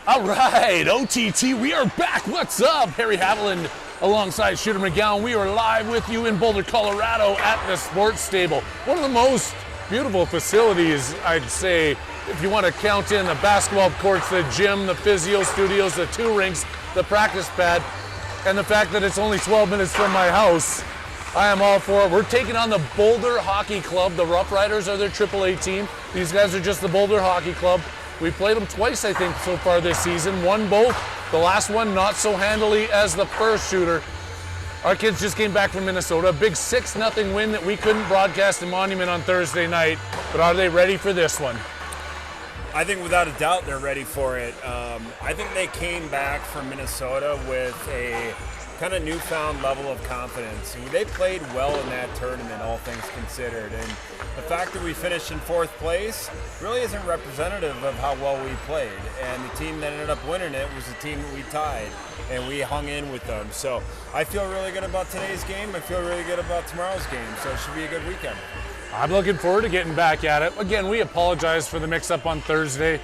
All right, OTT, we are back. What's up? Harry Haviland alongside Shooter McGowan. We are live with you in Boulder, Colorado at the Sports Stable. One of the most beautiful facilities, I'd say, if you want to count in the basketball courts, the gym, the physio studios, the 2 rinks, the practice pad, and the fact that it's only 12 minutes from my house. I am all for it. We're taking on the Boulder Hockey Club. The Rough Riders are their AAA team. These guys are just the Boulder Hockey Club. We played them twice, I think, so far this season. Won both. The last one not so handily as the first, Shooter. Our kids just came back from Minnesota. A big 6-0 win that we couldn't broadcast in Monument on Thursday night. But are they ready for this one? I think without a doubt they're ready for it. I think they came back from Minnesota with a kind of newfound level of confidence. They played well in that tournament, all things considered. And the fact that we finished in 4th place really isn't representative of how well we played. And the team that ended up winning it was the team that we tied, and we hung in with them. So I feel really good about today's game. I feel really good about tomorrow's game. So it should be a good weekend. I'm looking forward to getting back at it. Again, we apologize for the mix-up on Thursday.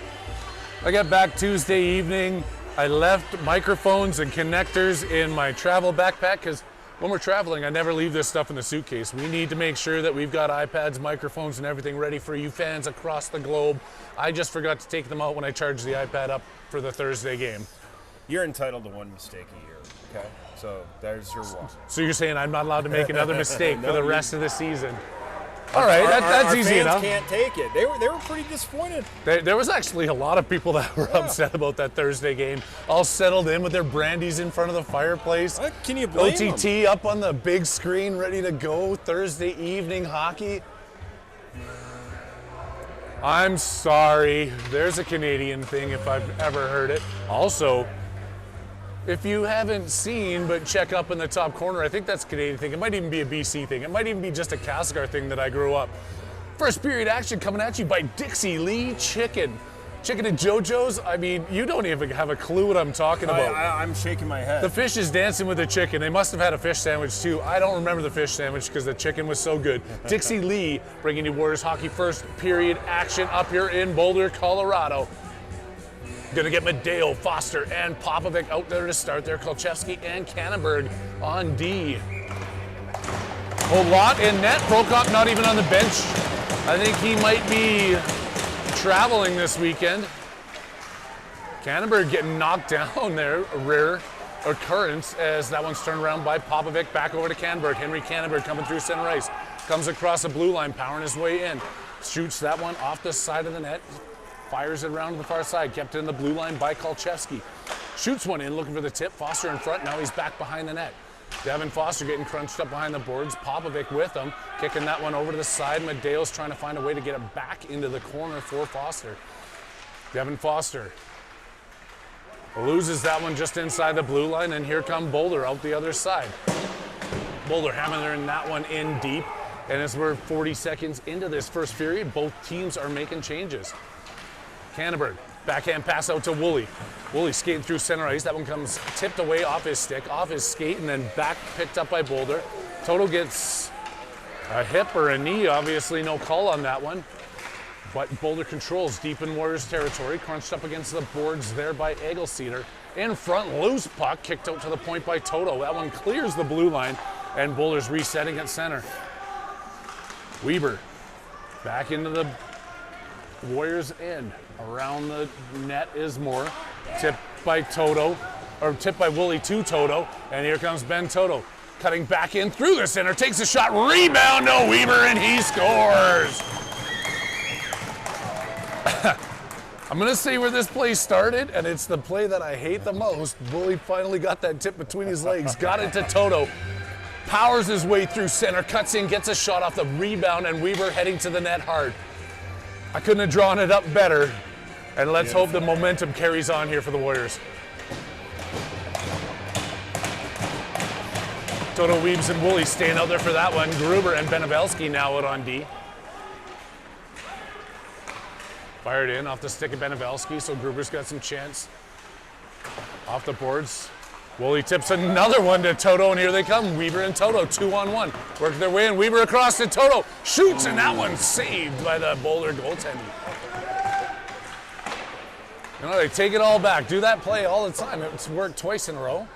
I got back Tuesday evening. I left microphones and connectors in my travel backpack because when we're traveling, I never leave this stuff in the suitcase. We need to make sure that we've got iPads, microphones, and everything ready for you fans across the globe. I just forgot to take them out when I charged the iPad up for the Thursday game. You're entitled to one mistake a year, okay? So there's your one. So you're saying I'm not allowed to make another mistake for the rest of the season? All right, that's easy enough. Our fans can't take it. They were pretty disappointed. There was actually a lot of people that were upset about that Thursday game. All settled in with their brandies in front of the fireplace. Can you blame OTT them? Up on the big screen, ready to go. Thursday evening hockey. I'm sorry. There's a Canadian thing if I've ever heard it. Also, if you haven't seen, but check up in the top corner, I think that's a Canadian thing. It might even be a BC thing. It might even be just a Castlegar thing that I grew up. First period action coming at you by Dixie Lee Chicken. Chicken and JoJo's, I mean, you don't even have a clue what I'm talking about. I'm shaking my head. The fish is dancing with the chicken. They must have had a fish sandwich too. I don't remember the fish sandwich because the chicken was so good. Dixie Lee bringing you Warriors hockey first period action up here in Boulder, Colorado. Gonna get Medeo, Foster, and Popovic out there to start there. Kolchevsky and Kannenberg on D. A lot in net. Prokop not even on the bench. I think he might be traveling this weekend. Kannenberg getting knocked down there. A rare occurrence as that one's turned around by Popovic. Back over to Kannenberg. Henry Kannenberg coming through center ice. Comes across the blue line, powering his way in. Shoots that one off the side of the net. Fires it around to the far side, kept in the blue line by Kolchevsky. Shoots one in, looking for the tip. Foster in front, now he's back behind the net. Devin Foster getting crunched up behind the boards. Popovic with him, kicking that one over to the side. Medeo's trying to find a way to get it back into the corner for Foster. Devin Foster loses that one just inside the blue line, and here come Boulder out the other side. Boulder hammering that one in deep, and as we're 40 seconds into this first period, both teams are making changes. Kannenberg, backhand pass out to Woolley. Woolley skating through center ice. That one comes tipped away off his stick, off his skate, and then back picked up by Boulder. Toto gets a hip or a knee, obviously no call on that one. But Boulder controls deep in Warriors territory, crunched up against the boards there by Egelseeder. In front, loose puck, kicked out to the point by Toto. That one clears the blue line, and Boulder's resetting at center. Weber back into the Warriors end. Around the net is Moore. Tipped by Toto, or tipped by Woolley to Toto. And here comes Ben Toto. Cutting back in through the center, takes a shot, rebound to Weber, and he scores. I'm gonna say where this play started, and it's the play that I hate the most. Woolley finally got that tip between his legs, got it to Toto. Powers his way through center, cuts in, gets a shot off the rebound, and Weber heading to the net hard. I couldn't have drawn it up better, and let's hope the momentum carries on here for the Warriors. Toto, Weebs, and Woolley staying out there for that one. Gruber and Benevelski now out on D. Fired in off the stick of Benevelski, so Gruber's got some chance. Off the boards. Woolley tips another one to Toto, and here they come. Weber and Toto, 2-on-1. Work their way in. Weber across to Toto. Shoots, and that one's saved by the Boulder goaltending. You know, they take it all back. Do that play all the time. It's worked twice in a row.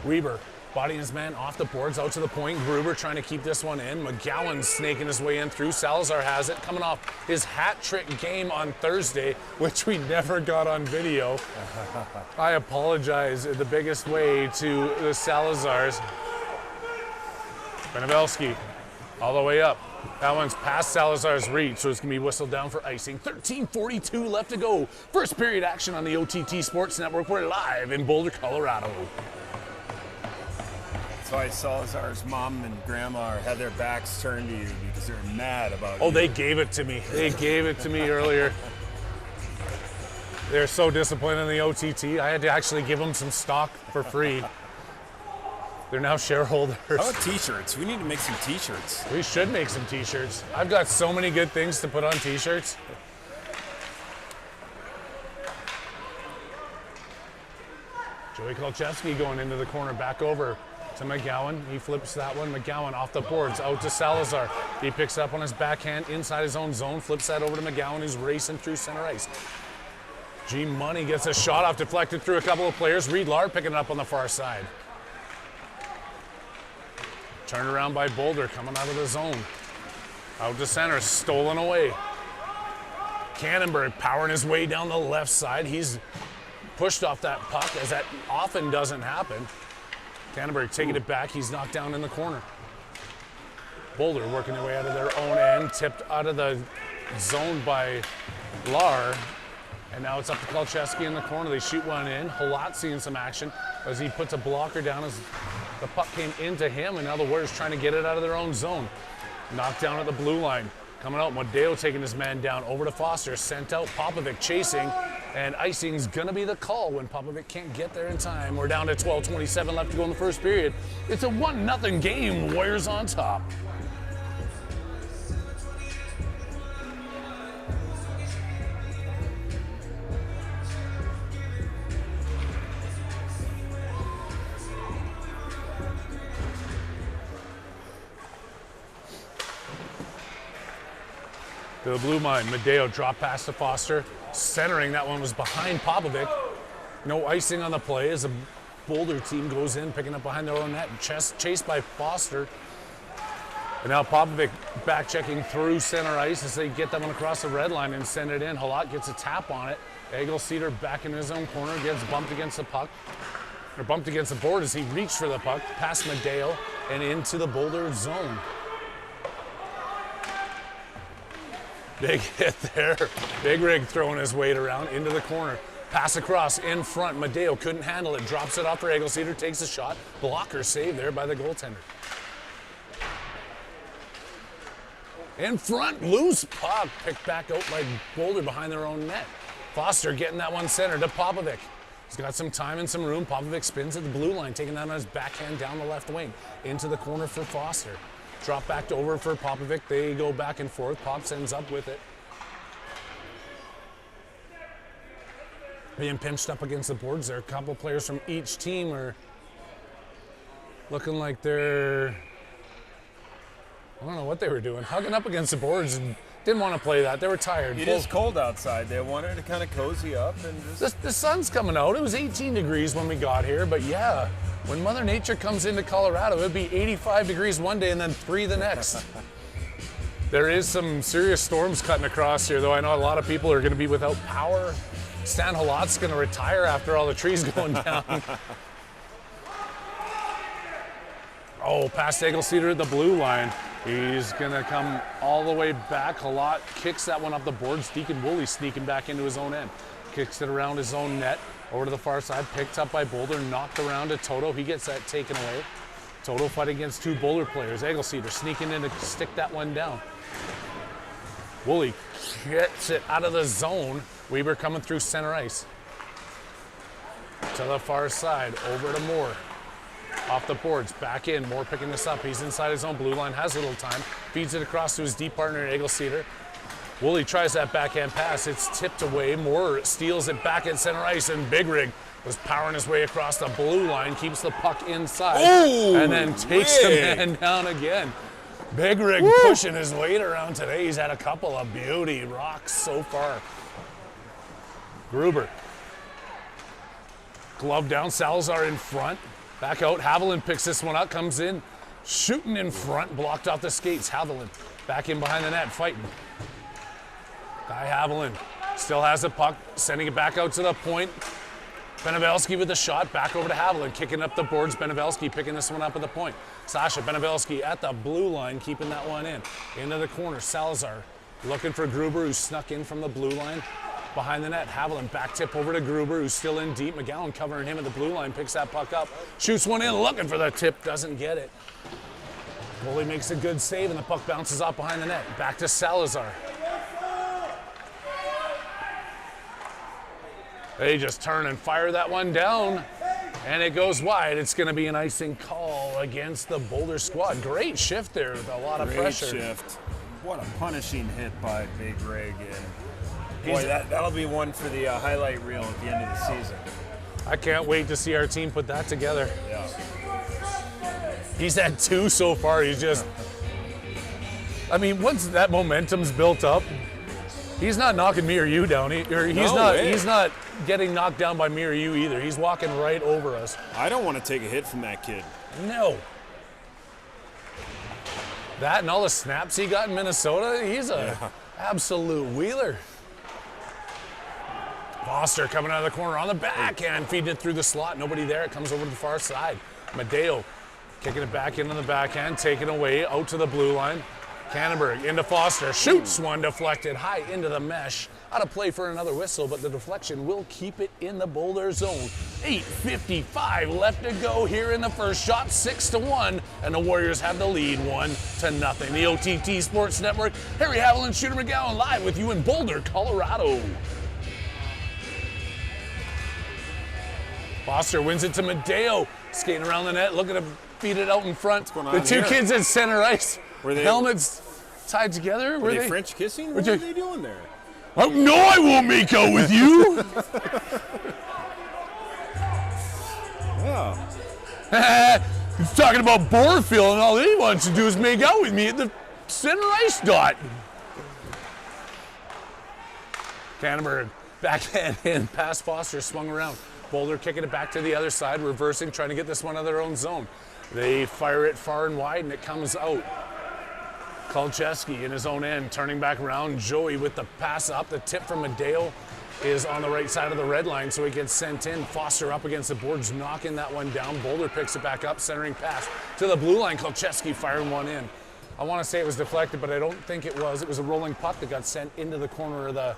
Weber bodying his man off the boards, out to the point. Gruber trying to keep this one in. McGowan snaking his way in through. Salazar has it, coming off his hat trick game on Thursday, which we never got on video. I apologize in the biggest way to the Salazars. Benevelski all the way up. That one's past Salazar's reach, so it's going to be whistled down for icing. 13:42 left to go. First period action on the OTT Sports Network. We're live in Boulder, Colorado. That's why Salazar's mom and grandma had their backs turned to you because they're mad about you. Oh, they gave it to me. They gave it to me earlier. They're so disappointed in the OTT. I had to actually give them some stock for free. They're now shareholders. How about t-shirts? We need to make some t-shirts. We should make some t-shirts. I've got so many good things to put on t-shirts. Joey Kolchewski going into the corner, back over to McGowan. He flips that one. McGowan off the boards, out to Salazar. He picks up on his backhand inside his own zone, flips that over to McGowan, who's racing through center ice. G Money gets a shot off, deflected through a couple of players. Reed Lard picking it up on the far side. Turned around by Boulder, coming out of the zone. Out to center, stolen away. Cannonberg powering his way down the left side. He's pushed off that puck, as that often doesn't happen. Cannonberg taking it back. He's knocked down in the corner. Boulder working their way out of their own end, tipped out of the zone by Lar. And now it's up to Kolchewski in the corner. They shoot one in. Halot seeing some action as he puts a blocker down as the puck came into him, and now the Warriors trying to get it out of their own zone. Knocked down at the blue line. Coming out, Modeo taking his man down over to Foster. Sent out, Popovic chasing, and icing's going to be the call when Popovic can't get there in time. We're down to 12:27 left to go in the first period. It's a 1-0 game. Warriors on top. To the blue line, Modeo drop pass to Foster. Centering, that one was behind Popovic. No icing on the play as the Boulder team goes in, picking up behind their own net. Chased by Foster. And now Popovic back checking through center ice as they get that one across the red line and send it in. Halot gets a tap on it. Eggleseder back in his own corner, gets bumped against the puck. Or bumped against the board as he reached for the puck, past Modeo and into the Boulder zone. Big hit there. Big Rig throwing his weight around into the corner. Pass across in front. Modeo couldn't handle it. Drops it off for Eggleseder. Takes a shot. Blocker saved there by the goaltender. In front. Loose puck. Picked back out by Boulder behind their own net. Foster getting that one center to Popovic. He's got some time and some room. Popovic spins at the blue line. Taking that on his backhand down the left wing. Into the corner for Foster. Drop back over for Popovic. They go back and forth. Pops ends up with it. Being pinched up against the boards there. A couple players from each team are looking like they're, I don't know what they were doing. Hugging up against the boards and didn't want to play that. They were tired. It is cold outside. They wanted to kind of cozy up and just... The sun's coming out. It was 18 degrees when we got here, but yeah. When Mother Nature comes into Colorado, it'd be 85 degrees one day and then 3 the next. There is some serious storms cutting across here, though. I know a lot of people are going to be without power. Stan Halot's going to retire after all the trees going down. Oh, past Eggleseder at the blue line. He's going to come all the way back. Halot kicks that one up the boards. Deacon Woolley sneaking back into his own end. Kicks it around his own net. Over to the far side, picked up by Boulder, knocked around to Toto. He gets that taken away. Toto fighting against 2 Boulder players. Eggleseder sneaking in to stick that one down. Woolley gets it out of the zone. Weber coming through center ice. To the far side, over to Moore. Off the boards, back in. Moore picking this up. He's inside his own blue line, has a little time. Feeds it across to his deep partner, Eggleseder. Woolley tries that backhand pass. It's tipped away. Moore steals it back at center ice, and Big Rig was powering his way across the blue line, keeps the puck inside, and then takes the man down again. Big Rig pushing his weight around today. He's had a couple of beauty rocks so far. Gruber. Glove down, Salazar in front. Back out, Haviland picks this one up, comes in, shooting in front, blocked off the skates. Haviland back in behind the net, fighting. Guy Haviland still has the puck, sending it back out to the point. Benevelski with the shot, back over to Haviland, kicking up the boards. Benevelski picking this one up at the point. Sasha Benevelski at the blue line, keeping that one in. Into the corner, Salazar looking for Gruber, who snuck in from the blue line. Behind the net, Haviland back tip over to Gruber, who's still in deep. McGowan covering him at the blue line, picks that puck up, shoots one in, looking for the tip, doesn't get it. Goalie makes a good save, and the puck bounces off behind the net. Back to Salazar. They just turn and fire that one down, and it goes wide. It's going to be an icing call against the Boulder squad. Great shift there with a lot of pressure. Great shift. What a punishing hit by Big Rig. And boy, that'll be one for the highlight reel at the end of the season. I can't wait to see our team put that together. Yeah. He's had 2 so far. He's just, I mean, once that momentum's built up, he's not knocking me or you down. He's not getting knocked down by me or you either. He's walking right over us. I don't want to take a hit from that kid. No. That and all the snaps he got in Minnesota, he's a absolute wheeler. Foster coming out of the corner on the backhand, feeding it through the slot. Nobody there. It comes over to the far side. Madeo kicking it back into the backhand, taking away out to the blue line. Cannonberg into Foster, shoots one deflected high into the mesh. Out of play for another whistle, but the deflection will keep it in the Boulder zone. 8:55 left to go here in the first shot, 6-1, and the Warriors have the lead 1-0. The OTT Sports Network, Harry Haviland, Shooter McGowan live with you in Boulder, Colorado. Foster wins it to Madeo, skating around the net, looking to feed it out in front. The 2 kids at center ice, helmets tied together. Were they French kissing? What are they doing there? Oh, no, I won't make out with you. Yeah. He's talking about Borefield, and all he wants to do is make out with me at the center ice dot. Cannonberg backhand in, past Foster, swung around. Boulder kicking it back to the other side, reversing, trying to get this one out of their own zone. They fire it far and wide, and it comes out. Kolcheski in his own end, turning back around. Joey with the pass up. The tip from Madeo is on the right side of the red line, so he gets sent in. Foster up against the boards, knocking that one down. Boulder picks it back up, centering pass to the blue line. Kolcheski firing one in. I want to say it was deflected, but I don't think it was. It was a rolling puck that got sent into the corner of the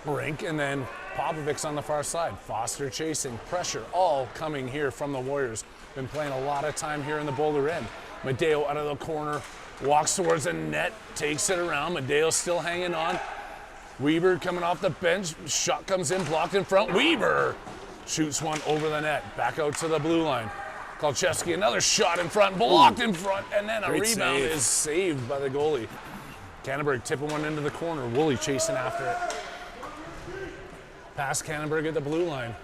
rink, and then Popovic's on the far side. Foster chasing, pressure all coming here from the Warriors. Been playing a lot of time here in the Boulder end. Madeo out of the corner, walks towards the net, takes it around. Madeo still hanging on. Weber coming off the bench, shot comes in, blocked in front. Weber shoots one over the net, back out to the blue line. Kolcheski, another shot in front, blocked in front, and then a rebound is saved by the goalie. Cannonberg tipping one into the corner, Woolley chasing after it. Past Cannonberg at the blue line.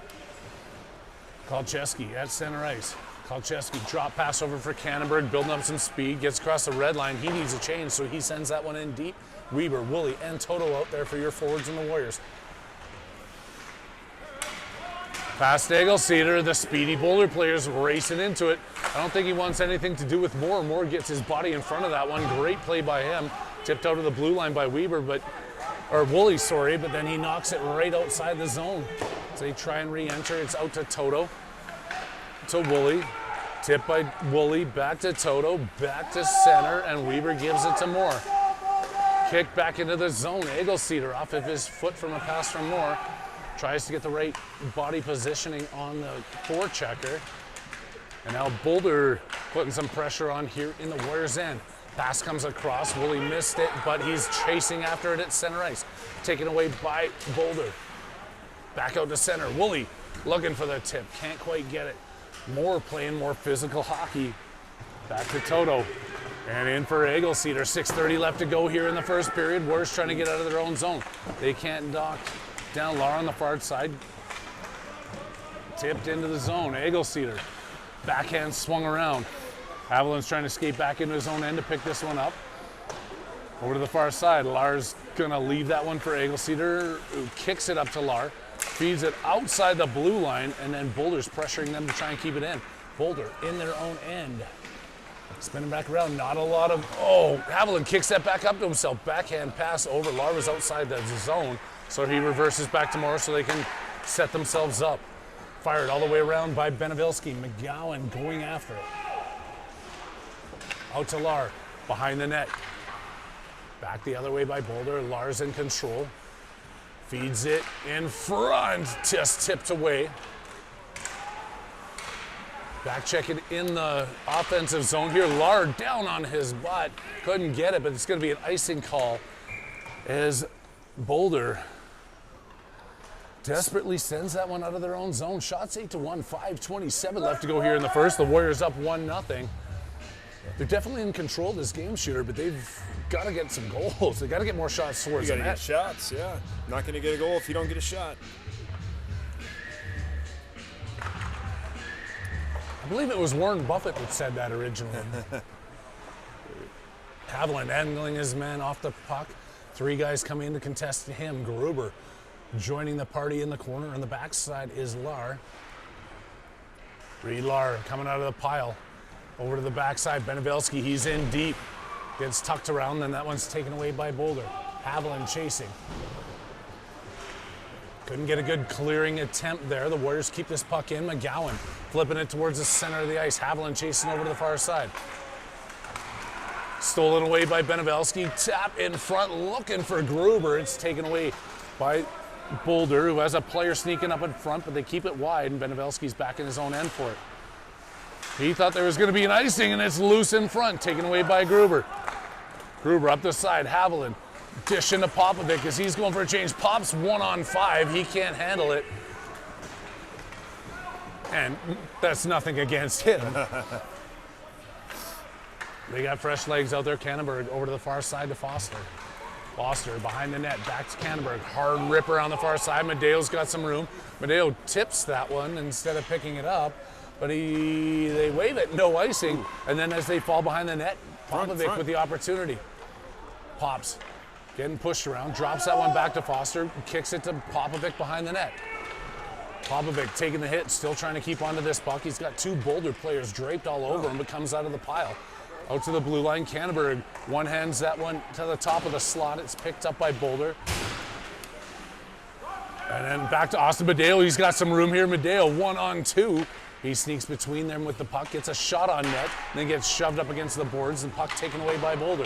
Kolcheski at center ice. Kolcheski drop pass over for Cannonberg, building up some speed, gets across the red line. He needs a change, so he sends that one in deep. Weber, Woolley, and Toto out there for your forwards and the Warriors. Past Egelceder, the speedy Boulder players racing into it. I don't think he wants anything to do with Moore. Moore gets his body in front of that one. Great play by him. Tipped out of the blue line by Weber, or Woolley, sorry, but then he knocks it right outside the zone. So they try and re-enter. It's out to Toto. To Woolley. Tipped by Woolley, back to Toto, back to center, and Weber gives it to Moore. Kick back into the zone. Egelceder off of his foot from a pass from Moore. Tries to get the right body positioning on the forechecker. And now Boulder putting some pressure on here in the Warriors' end. Pass comes across. Woolley missed it, but he's chasing after it at center ice. Taken away by Boulder. Back out to center. Woolley looking for the tip. Can't quite get it. Moore playing more physical hockey. Back to Toto. And in for Egelceder. 6:30 left to go here in the first period. Warriors trying to get out of their own zone. They can't knock down Lara on the far side. Tipped into the zone. Egelceder. Backhand swung around. Haviland's trying to skate back into his own end to pick this one up. Over to the far side, Lar's gonna leave that one for Egelseeder, who kicks it up to Lar, feeds it outside the blue line, and then Boulder's pressuring them to try and keep it in. Boulder in their own end. Spinning back around, not a lot of, Haviland kicks that back up to himself. Backhand pass over, Lar was outside the zone, so he reverses back to Morris so they can set themselves up. Fired all the way around by Benevilski. McGowan going after it. Out to Lar, behind the net. Back the other way by Boulder. Lar's in control. Feeds it in front, just tipped away. Back checking in the offensive zone here. Lar down on his butt. Couldn't get it, but it's going to be an icing call as Boulder desperately sends that one out of their own zone. Shots 8-1, 5:27 left to go here in the first. The Warriors up 1-0. They're definitely in control of this game, Shooter, but they've got to get some goals. They got to get more shots towards the net. You got to get shots, yeah. Not going to get a goal if you don't get a shot. I believe it was Warren Buffett that said that originally. Haviland angling his man off the puck. Three guys come in to contest him. Gruber joining the party in the corner. On the backside is Lar. Reed Lar coming out of the pile. Over to the backside, Benevilski, he's in deep. Gets tucked around, then that one's taken away by Boulder. Haviland chasing. Couldn't get a good clearing attempt there. The Warriors keep this puck in. McGowan flipping it towards the center of the ice. Haviland chasing over to the far side. Stolen away by Benevilski. Tap in front, looking for Gruber. It's taken away by Boulder, who has a player sneaking up in front, but they keep it wide, and Benevilski's back in his own end for it. He thought there was going to be an icing, and it's loose in front, taken away by Gruber. Gruber up the side, Haviland dishing to Popovic as he's going for a change. Pop's 1-on-5, he can't handle it. And that's nothing against him. They got fresh legs out there. Kannenberg over to the far side to Foster. Foster behind the net, back to Kannenberg. Hard ripper on the far side. Medeo's got some room. Medeo tips that one instead of picking it up. But they wave it, no icing. And then as they fall behind the net, Popovic with the opportunity. Pops, getting pushed around, drops that one back to Foster, kicks it to Popovic behind the net. Popovic taking the hit, still trying to keep onto this puck. He's got two Boulder players draped all over him, but comes out of the pile. Out to the blue line, Kannenberg one hands that one to the top of the slot. It's picked up by Boulder. And then back to Austin Medeo. He's got some room here. Medeo 1-on-2. He sneaks between them with the puck, gets a shot on net, then gets shoved up against the boards, and puck taken away by Boulder.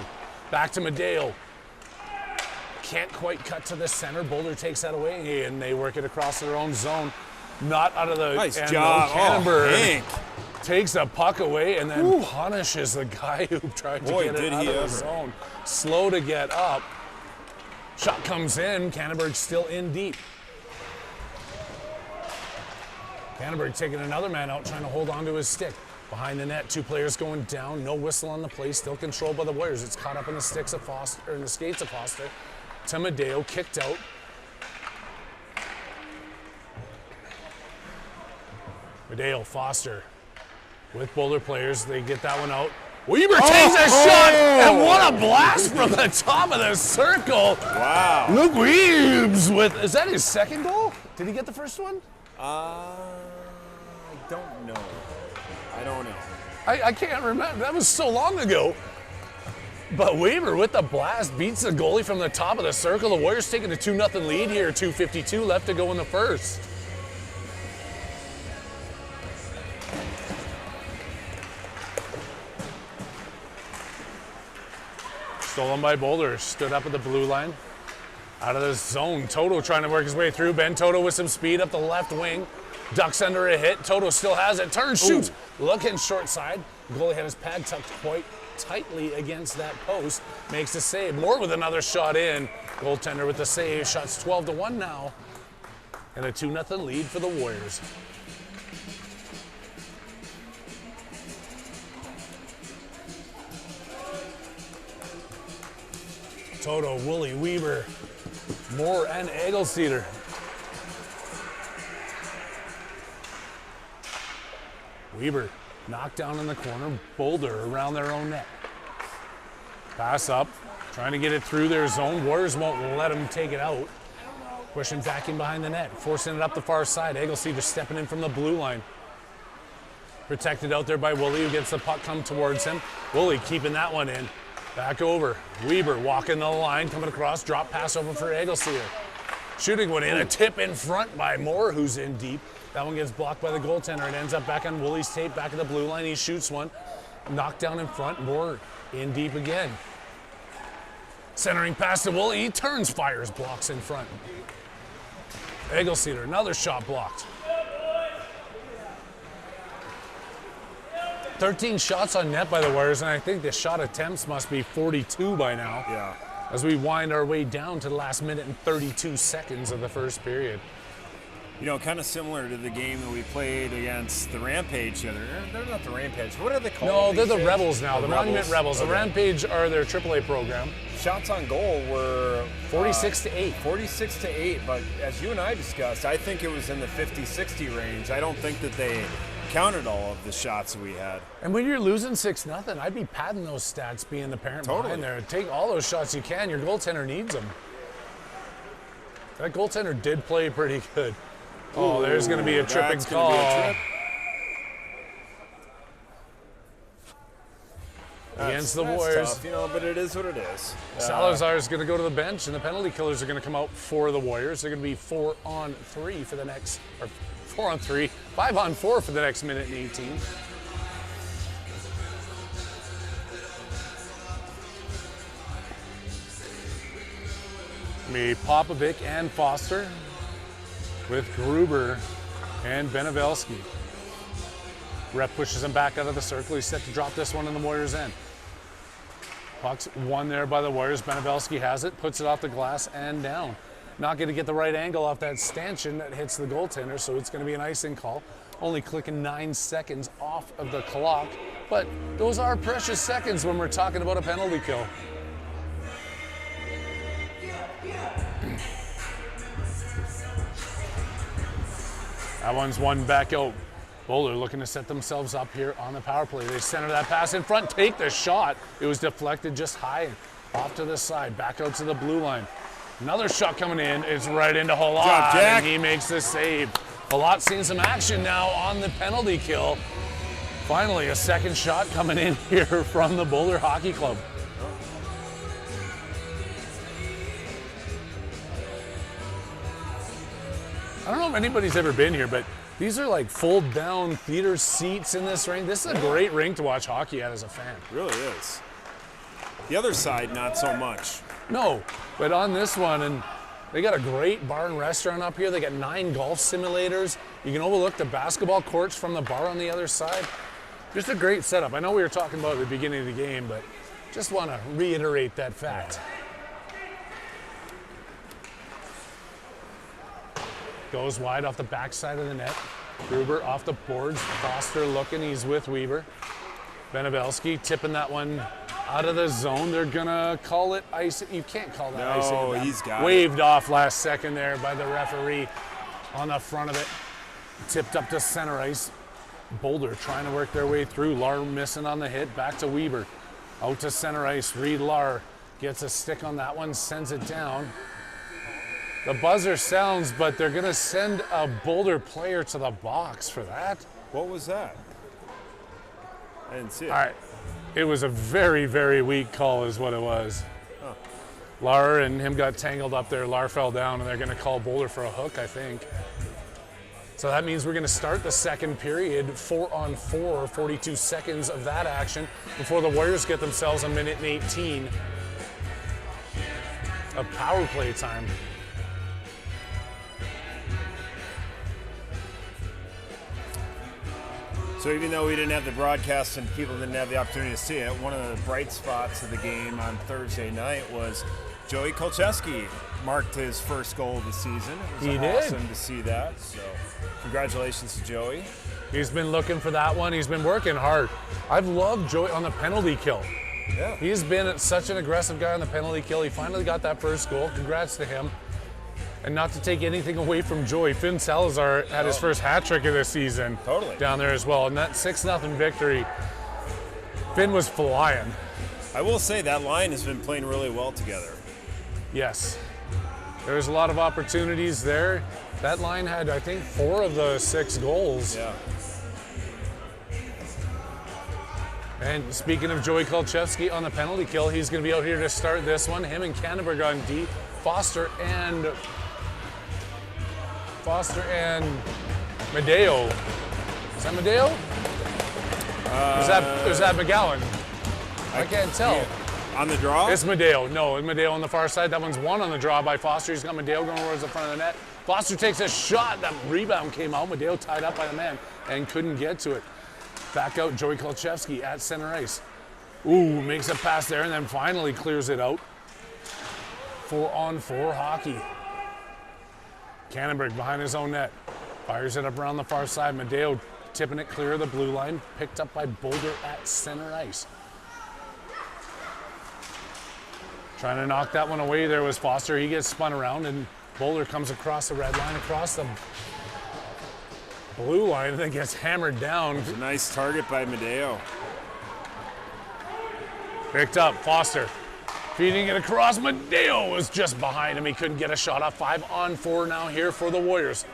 Back to Medeo. Can't quite cut to the center. Boulder takes that away, and they work it across their own zone. Not out of the nice end. job. Kannenberg takes the puck away and then punishes the guy who tried to get it out of the zone. Slow to get up. Shot comes in. Kannenberg still in deep. Kannenberg taking another man out, trying to hold on to his stick. Behind the net, two players going down, no whistle on the play, still controlled by the Warriors. It's caught up in the sticks of Foster, or in the skates of Foster. To Medeo, kicked out. Medeo, Foster, with Boulder players, they get that one out. Weber takes a shot, and what a blast from the top of the circle. Wow. Luke Weebs with, is that his second goal? Did he get the first one? I don't know. I don't know. I can't remember. That was so long ago. But Weaver with the blast beats the goalie from the top of the circle. The Warriors taking a 2-0 lead here. 2:52 left to go in the first. Stolen by Boulder. Stood up at the blue line. Out of the zone. Toto trying to work his way through. Ben Toto with some speed up the left wing. Ducks under a hit. Toto still has it. Turns, shoots. Looking short side. Goalie had his pad tucked quite tightly against that post. Makes the save. Moore with another shot in. Goaltender with the save. Shots 12-1 now. And a 2-0 lead for the Warriors. Toto, Woolley, Weaver, Moore, and Egelseeder. Weaver knocked down in the corner. Boulder around their own net. Pass up. Trying to get it through their zone. Warriors won't let him take it out. Pushing back in behind the net, forcing it up the far side. Egglesey just stepping in from the blue line. Protected out there by Woolley, who gets the puck come towards him. Woolley keeping that one in. Back over. Weber walking the line, coming across, drop pass over for Egglesey. Shooting one in, a tip in front by Moore, who's in deep. That one gets blocked by the goaltender. It ends up back on Woolley's tape, back at the blue line. He shoots one. Knocked down in front, Moore in deep again. Centering pass to Woolley, he turns, fires, blocks in front. Egglesey, another shot blocked. 13 shots on net by the Warriors, and I think the shot attempts must be 42 by now. Yeah. As we wind our way down to the last minute and 32 seconds of the first period. You know, kind of similar to the game that we played against the Rampage. They're not the Rampage. What are they called? No, they're the days? Rebels now, the Monument Rebels. Okay. The Rampage are their AAA program. Shots on goal were 46 to 8. 46 to 8, but as you and I discussed, I think it was in the 50-60 range. I don't think that they counted all of the shots that we had. And when you're losing 6-0, I'd be padding those stats, being the parent behind there. Take all those shots you can. Your goaltender needs them. That goaltender did play pretty good. Oh, there's going to be a tripping call. Against the Warriors. Tough, you know, but it is what it is. Salazar is going to go to the bench, and the penalty killers are going to come out for the Warriors. They're going to be 4-on-3 for the next, or 4-on-3, 5-on-4 for the next minute and 18. Me, Popovic and Foster with Gruber and Benevelski. Rep pushes him back out of the circle. He's set to drop this one in the Warriors' end. Puck's won there by the Warriors. Benevelski has it, puts it off the glass and down. Not going to get the right angle off that stanchion that hits the goaltender, so it's going to be an icing call. Only clicking 9 seconds off of the clock, but those are precious seconds when we're talking about a penalty kill. That one's one back out. Boulder looking to set themselves up here on the power play. They center that pass in front, take the shot. It was deflected just high off to the side, back out to the blue line. Another shot coming in. It's right into Halot, and he makes the save. Halot seeing some action now on the penalty kill. Finally, a second shot coming in here from the Boulder Hockey Club. I don't know if anybody's ever been here, but these are like fold down theater seats in this rink. This is a great rink to watch hockey at as a fan. It really is. The other side, not so much. No, but on this one, and they got a great bar and restaurant up here. They got 9 golf simulators. You can overlook the basketball courts from the bar on the other side. Just a great setup. I know we were talking about it at the beginning of the game, but just want to reiterate that fact. Goes wide off the backside of the net. Gruber off the boards. Foster looking. He's with Weaver. Benevelski tipping that one out of the zone. They're going to call it ice. You can't call that ice. No, he's got waved off last second there by the referee on the front of it. Tipped up to center ice. Boulder trying to work their way through. Lar missing on the hit. Back to Weaver. Out to center ice. Reed Lar gets a stick on that one. Sends it down. The buzzer sounds, but they're going to send a Boulder player to the box for that. What was that? I didn't see it. All right. It was a very, very weak call is what it was. Huh. Lar and him got tangled up there. Lar fell down, and they're going to call Boulder for a hook, I think. So that means we're going to start the second period, 4-on-4, 42 seconds of that action before the Warriors get themselves a minute and 18 of power play time. So even though we didn't have the broadcast and people didn't have the opportunity to see it, one of the bright spots of the game on Thursday night was Joey Kolcheski marked his first goal of the season. It was awesome to see that. So congratulations to Joey. He's been looking for that one. He's been working hard. I've loved Joey on the penalty kill. Yeah. He's been such an aggressive guy on the penalty kill. He finally got that first goal. Congrats to him. And not to take anything away from Joey, Finn Salazar had his first hat trick of the season down there as well. And that 6-0 victory, Finn was flying. I will say that line has been playing really well together. Yes. There's a lot of opportunities there. That line had, I think, 4 of the 6 goals. Yeah. And speaking of Joey Kolchevsky on the penalty kill, he's going to be out here to start this one. Him and Canterbury on D. Foster and Medeo. Is that Medeo? Is that McGowan? I can't tell. Yeah. On the draw? It's Medeo. No, it's Medeo on the far side. That one's won on the draw by Foster. He's got Medeo going towards the front of the net. Foster takes a shot. That rebound came out. Medeo tied up by the man and couldn't get to it. Back out, Joey Kolchevsky at center ice. Ooh, makes a pass there and then finally clears it out. 4-on-4 hockey. Canterbury behind his own net. Fires it up around the far side. Medeo tipping it clear of the blue line. Picked up by Boulder at center ice. Trying to knock that one away there was Foster. He gets spun around and Boulder comes across the red line, across the blue line, and then gets hammered down. It's a nice target by Medeo. Picked up, Foster. Feeding it across. Medeo was just behind him. He couldn't get a shot off. 5-on-4 now here for the Warriors.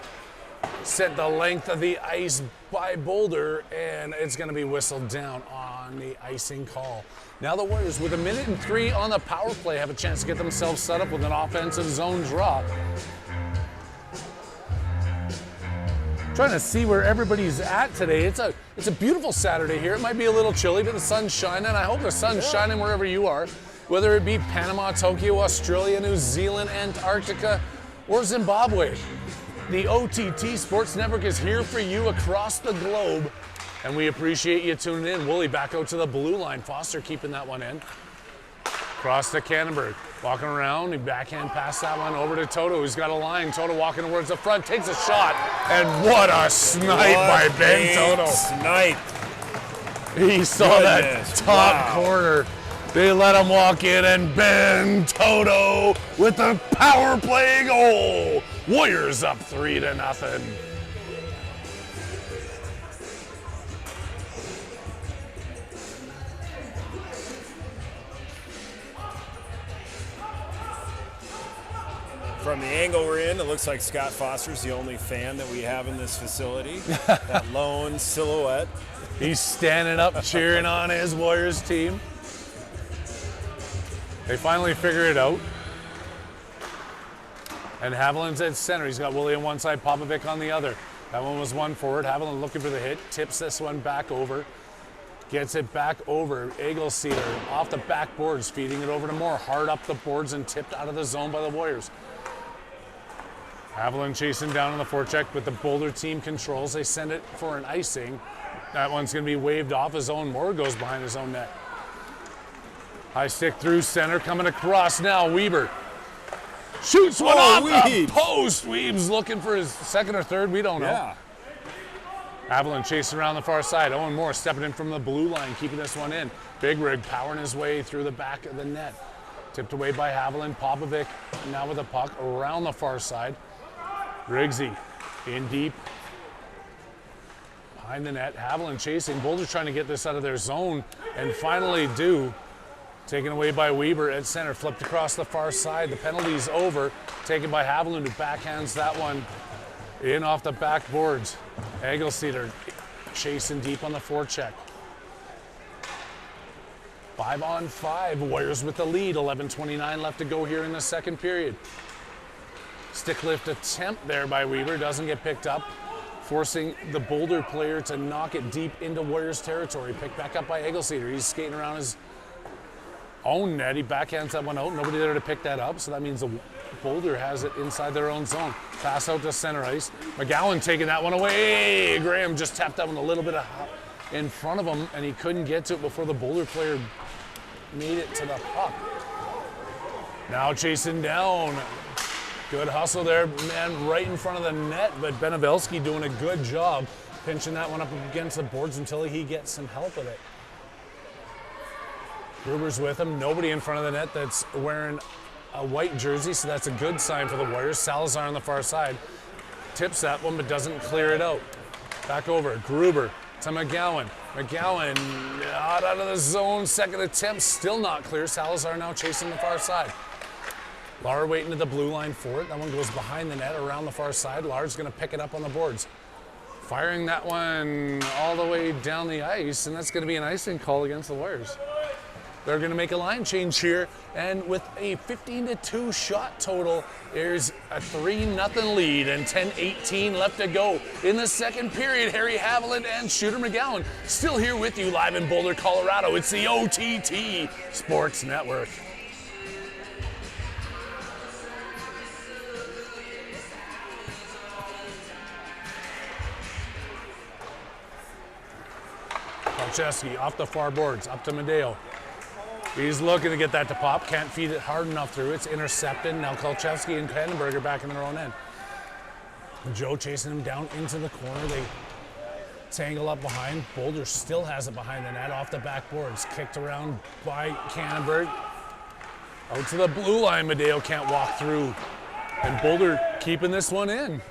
Set the length of the ice by Boulder, and it's going to be whistled down on the icing call. Now the Warriors, with 1:03 on the power play, have a chance to get themselves set up with an offensive zone draw. Trying to see where everybody's at today. It's a beautiful Saturday here. It might be a little chilly, but the sun's shining. I hope the sun's shining wherever you are, whether it be Panama, Tokyo, Australia, New Zealand, Antarctica, or Zimbabwe. The OTT Sports Network is here for you across the globe, and we appreciate you tuning in. Woolley back out to the blue line. Foster keeping that one in. Cross to Canterbury. Walking around, he backhand passed that one over to Toto. He's got a line. Toto walking towards the front, takes a shot, and what a snipe by Ben Toto. Snipe. He saw that top corner. They let him walk in, and Ben Toto with the power play goal. Warriors up 3-0. From the angle we're in, it looks like Scott Foster's the only fan that we have in this facility. That lone silhouette. He's standing up cheering on his Warriors team. They finally figure it out. And Haviland's at center. He's got Woolley on one side, Popovic on the other. That one was one forward. Haviland looking for the hit. Tips this one back over. Gets it back over. Egelseeder off the back boards, feeding it over to Moore. Hard up the boards and tipped out of the zone by the Warriors. Haviland chasing down on the forecheck, but the Boulder team controls. They send it for an icing. That one's going to be waved off his own. Moore goes behind his own net. High stick through center, coming across now. Weber shoots one off the post. Weeb's looking for his second or third. We don't know. Yeah. Haviland chasing around the far side. Owen Moore stepping in from the blue line, keeping this one in. Big Rig powering his way through the back of the net. Tipped away by Haviland. Popovic now with a puck around the far side. Riggsy in deep. Behind the net. Haviland chasing. Boulder trying to get this out of their zone and finally do. Taken away by Weber at center. Flipped across the far side. The penalty's over. Taken by Haviland, who backhands that one in off the backboards. Egelseeder chasing deep on the forecheck. 5-on-5. Warriors with the lead. 11:29 left to go here in the second period. Stick lift attempt there by Weber. Doesn't get picked up. Forcing the Boulder player to knock it deep into Warriors territory. Picked back up by Egelseeder. He's skating around his own net. He backhands that one out. Nobody there to pick that up. So that means the Boulder has it inside their own zone. Pass out to center ice. McGowan taking that one away. Graham just tapped that one a little bit in front of him, and he couldn't get to it before the Boulder player made it to the puck. Now chasing down. Good hustle there, man, right in front of the net, but Benevelski doing a good job pinching that one up against the boards until he gets some help with it. Gruber's with him. Nobody in front of the net that's wearing a white jersey, so that's a good sign for the Warriors. Salazar on the far side tips that one, but doesn't clear it out. Back over. Gruber to McGowan. McGowan not out of the zone. Second attempt, still not clear. Salazar now chasing the far side. Lar waiting to the blue line for it. That one goes behind the net around the far side. Lar's going to pick it up on the boards. Firing that one all the way down the ice, and that's going to be an icing call against the Warriors. They're going to make a line change here, and with a 15-2 shot total, there's a 3-0 lead and 10:18 left to go in the second period. Harry Haviland and Shooter McGowan still here with you live in Boulder, Colorado. It's the OTT Sports Network. Kolcheski off the far boards, up to Medeo. He's looking to get that to pop, can't feed it hard enough through. It's intercepted. Now Kolcheski and Vandenberg are back in their own end. Joe chasing him down into the corner. They tangle up behind. Boulder still has it behind the net, off the backboards. Kicked around by Cannonberg. Out to the blue line, Medeo can't walk through. And Boulder keeping this one in.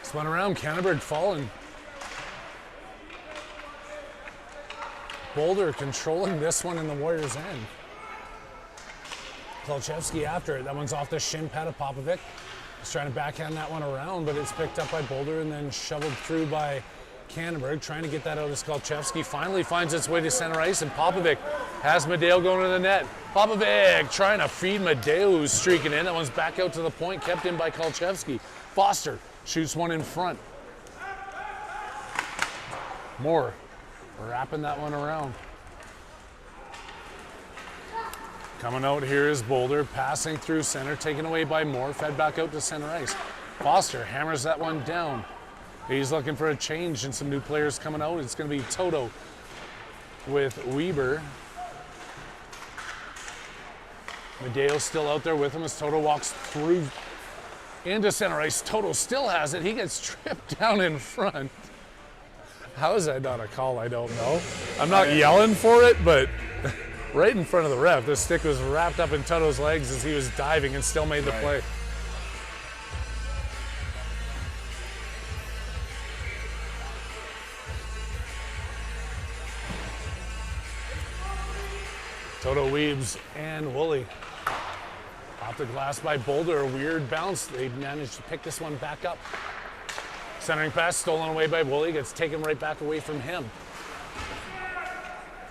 Spun around, Cannonberg falling. Boulder controlling this one in the Warriors' end. Kolcheski after it. That one's off the shin pad of Popovic. He's trying to backhand that one around, but it's picked up by Boulder and then shoveled through by Cannonberg. Trying to get that out of Kolcheski. Finally finds its way to center ice, and Popovic has Medeo going to the net. Popovic trying to feed Medeo, who's streaking in. That one's back out to the point, kept in by Kolcheski. Foster shoots one in front. Moore wrapping that one around. Coming out here is Boulder, passing through center, taken away by Moore, fed back out to center ice. Foster hammers that one down. He's looking for a change and some new players coming out. It's going to be Toto with Weber. Medeo's still out there with him as Toto walks through into center ice. Toto still has it. He gets tripped down in front. How is that not a call? I don't know. I'm not yelling for it, but right in front of the ref, the stick was wrapped up in Toto's legs as he was diving and still made the play. Toto Weebs and Woolley. Off the glass by Boulder, a weird bounce. They managed to pick this one back up. Centering pass stolen away by Woolley, gets taken right back away from him.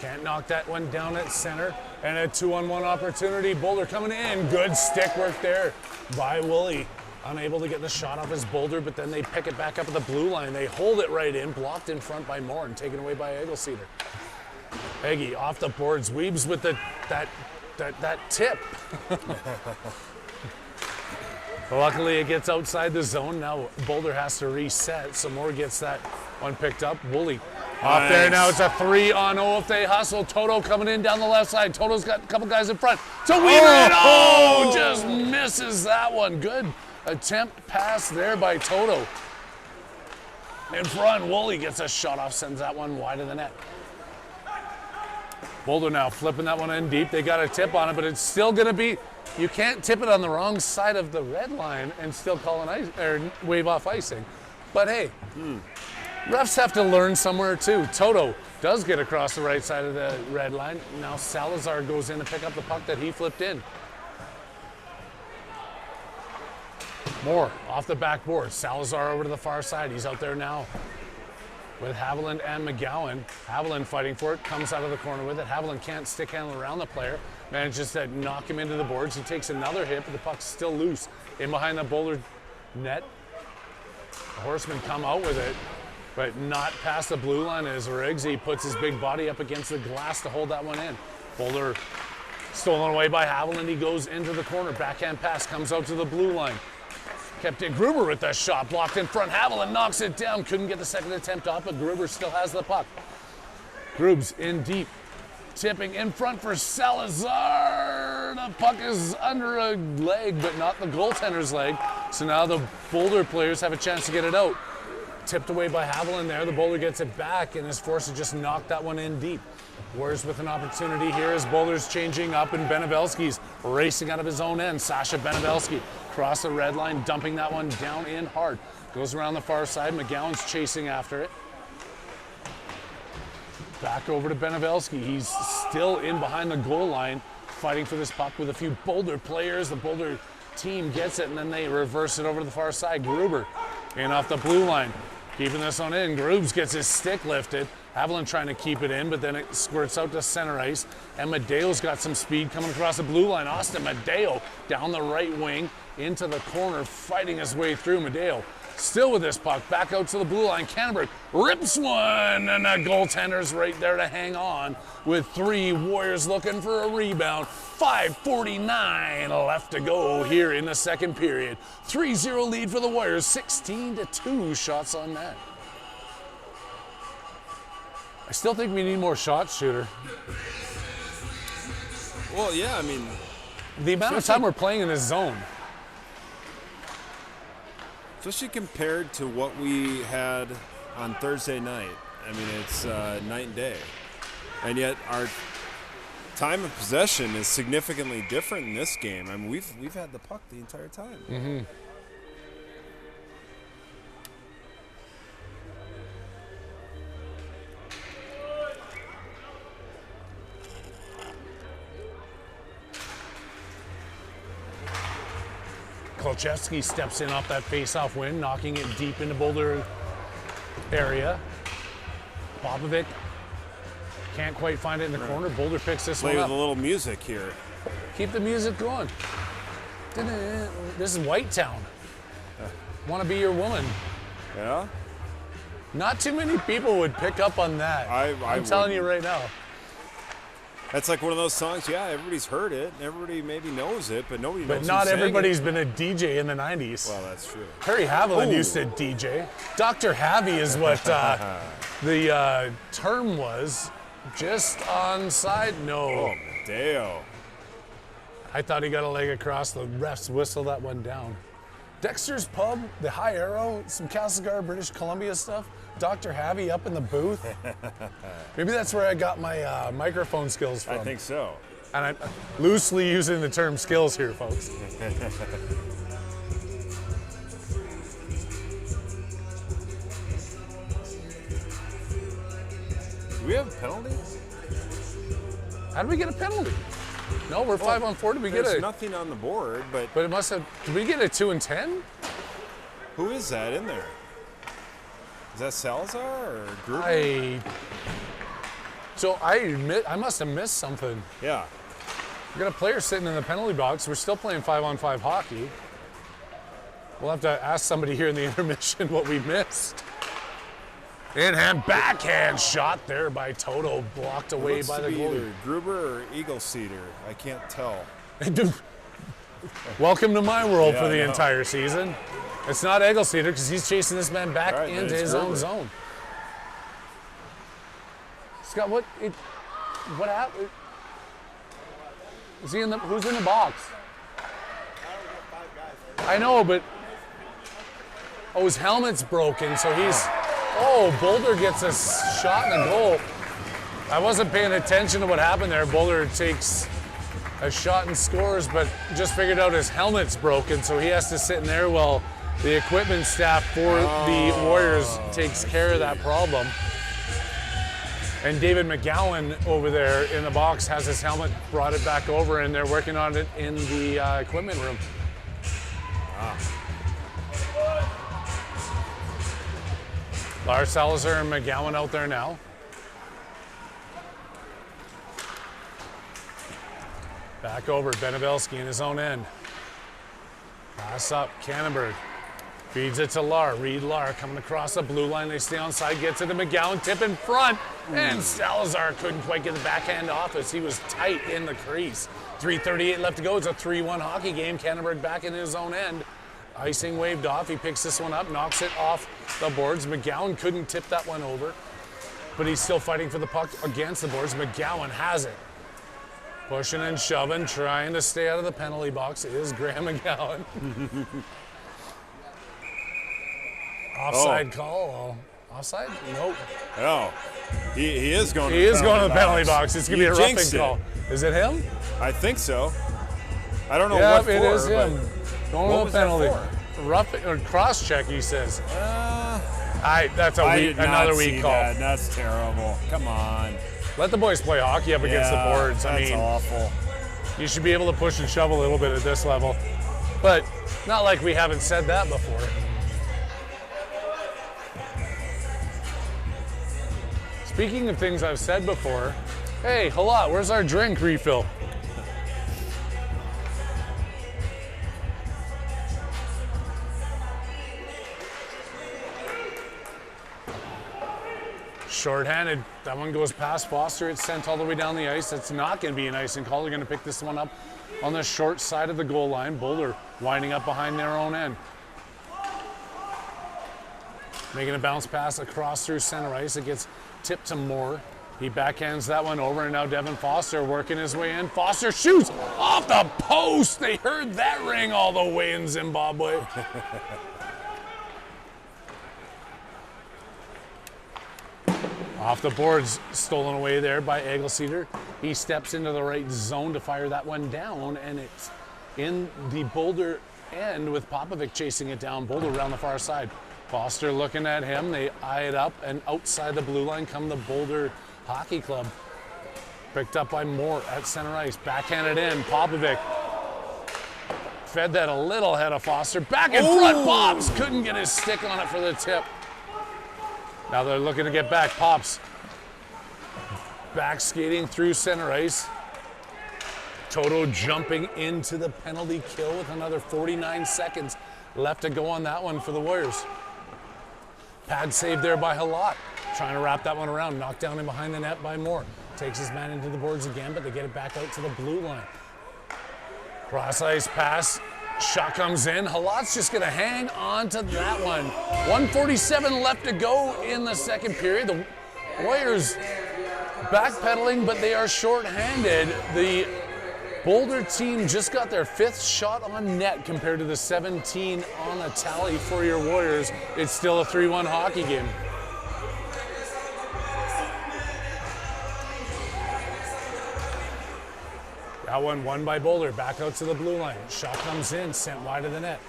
Can't knock that one down at center, and a 2-on-1 opportunity. Boulder coming in, good stick work there by Woolley. Unable to get the shot off his Boulder, but then they pick it back up at the blue line. They hold it right in, blocked in front by Moore and taken away by Eggleseder. Eggy off the boards, Weebs with that tip. Luckily, it gets outside the zone. Now Boulder has to reset, so Moore gets that one picked up. Woolley off there. Now it's a 3-on-0 if they hustle. Toto coming in down the left side. Toto's got a couple guys in front. To Weaver, just misses that one. Good attempt pass there by Toto. In front, Woolley gets a shot off, sends that one wide of the net. Boulder now flipping that one in deep. They got a tip on it, but it's still going to be. You can't tip it on the wrong side of the red line and still call an ice or wave off icing. But hey, refs have to learn somewhere too. Toto does get across the right side of the red line. Now Salazar goes in to pick up the puck that he flipped in. Moore off the backboard. Salazar over to the far side. He's out there now with Haviland and McGowan. Haviland fighting for it, comes out of the corner with it. Haviland can't stick handle around the player. Manages to knock him into the boards. He takes another hit, but the puck's still loose in behind the Boulder net. The Horsemen come out with it, but not past the blue line as Riggs. He puts his big body up against the glass to hold that one in. Boulder stolen away by Haviland. He goes into the corner. Backhand pass comes out to the blue line. Kept it Gruber with that shot, blocked in front. Haviland knocks it down. Couldn't get the second attempt off, but Gruber still has the puck. Grubes in deep. Tipping in front for Salazar. The puck is under a leg, but not the goaltender's leg. So now the Boulder players have a chance to get it out. Tipped away by Haviland there. The Boulder gets it back and is forced to just knock that one in deep. Warriors with an opportunity here as Boulder's changing up and Benevelski's racing out of his own end. Sasha Benevelski across the red line, dumping that one down in hard. Goes around the far side. McGowan's chasing after it. Back over to Benevelski. He's still in behind the goal line, fighting for this puck with a few Boulder players. The Boulder team gets it, and then they reverse it over to the far side. Gruber in off the blue line. Keeping this one in. Grooves gets his stick lifted. Haviland trying to keep it in, but then it squirts out to center ice. And Medeo's got some speed coming across the blue line. Austin Medeo down the right wing into the corner, fighting his way through. Medeo still with this puck. Back out to the blue line. Canterbury rips one, and the goaltender's right there to hang on with 3 Warriors looking for a rebound. 5:49 left to go here in the second period. 3-0 lead for the Warriors, 16-2 shots on net. I still think we need more shots, Shooter. Well, yeah, I mean, The amount of time we're playing in this zone. especially compared to what we had on Thursday night. I mean, it's night and day. And yet our time of possession is significantly different in this game. I mean, we've had the puck the entire time. Mm-hmm. Kolchevsky steps in off that face-off win, knocking it deep into Boulder area. Popovic can't quite find it in the corner. Boulder picks this Play one with up. a little music here. Keep the music going. This is Whitetown. Want to be your woman. Yeah? Not too many people would pick up on that. I'm telling you right now. That's like one of those songs, yeah, everybody's heard it. Everybody maybe knows it, but nobody knows But not who sang everybody's it. been a DJ in the 90s. Well, that's true. Harry Haviland Ooh. used to DJ. Dr. Havy is what the term was. Just on side, no. Oh, Medeo. I thought he got a leg across. The refs whistled that one down. Dexter's Pub, the High Arrow, some Castlegar, British Columbia stuff. Dr. Havy up in the booth. Maybe that's where I got my microphone skills from. I think so. And I'm loosely using the term skills here, folks. Do we have a penalty? How did we get a penalty? No, we're 5 on 4. Did we get There's a? nothing on the board, but But it must have. Did we get a 2 and 10? who is that in there? Is that Salazar or Gruber? So I admit I must have missed something. Yeah. We got a player sitting in the penalty box. We're still playing 5 on 5 hockey. We'll have to ask somebody here in the intermission what we missed. In-hand backhand shot there by Toto, blocked away Looks by to the be goalie. either Gruber or Eagle Cedar. I can't tell. Welcome to my world Yeah, for I the know. entire season. It's not Eggleseder because he's chasing this man back Right, then into it's his own Gruber. zone. Scott, what happened? Is he in the? Who's in the box? I know, but his helmet's broken, so he's. Oh, Boulder gets a shot and a goal. I wasn't paying attention to what happened there. Boulder takes a shot and scores, but just figured out his helmet's broken, so he has to sit in there while the equipment staff for the Warriors takes care of that problem. And David McGowan over there in the box has his helmet, brought it back over, and they're working on it in the equipment room. Lars Salazar and McGowan out there now. Back over, Benevelski in his own end. Pass up, Cannonberg. Feeds it to Lar. Reed Lar coming across the blue line. They stay on side, gets it to McGowan, tip in front. And Salazar couldn't quite get the backhand off as he was tight in the crease. 3:38 left to go. It's a 3-1 hockey game. Cannonberg back in his own end. Icing waved off. He picks this one up, knocks it off the boards. McGowan couldn't tip that one over, but he's still fighting for the puck against the boards. McGowan has it. Pushing and shoving, trying to stay out of the penalty box is Graham McGowan. Offside call. Offside? Nope. Oh, he is going. He is going to the penalty box. It's going to be a roughing call. Is it him? I think so. I don't know Yeah, what for. it is but him. Going what to was the that penalty. for? Rough or cross check, he says. That's another weak call. That's terrible. Come on. Let the boys play hockey up against the boards. That's awful. You should be able to push and shove a little bit at this level. But not like we haven't said that before. Speaking of things I've said before, hey, Halot, where's our drink refill? Shorthanded. That one goes past Foster. It's sent all the way down the ice. It's not going to be an icing call. They're going to pick this one up on the short side of the goal line. Boulder winding up behind their own end. Making a bounce pass across through center ice. It gets tipped to Moore. He backhands that one over, and now Devin Foster working his way in. Foster shoots off the post. They heard that ring all the way in Zimbabwe. Off the boards, stolen away there by Egelseeder. He steps into the right zone to fire that one down, and it's in the Boulder end with Popovic chasing it down. Boulder around the far side. Foster looking at him. They eye it up, and outside the blue line come the Boulder Hockey Club. Picked up by Moore at center ice. Backhanded in. Popovic fed that a little ahead of Foster. Back in front. Pops couldn't get his stick on it for the tip. Now they're looking to get back. Pops back skating through center ice. Toto jumping into the penalty kill with another 49 seconds left to go on that one for the Warriors. Pad save there by Halot. Trying to wrap that one around. Knocked down in behind the net by Moore. Takes his man into the boards again, but they get it back out to the blue line. Cross ice pass. Shot comes in. Halot's just going to hang on to that one. 1:47 left to go in the second period. The Warriors backpedaling, but they are shorthanded. The Boulder team just got their 5th shot on net compared to the 17 on the tally for your Warriors. It's still a 3-1 hockey game. That one won by Boulder, back out to the blue line. Shot comes in, sent wide of the net.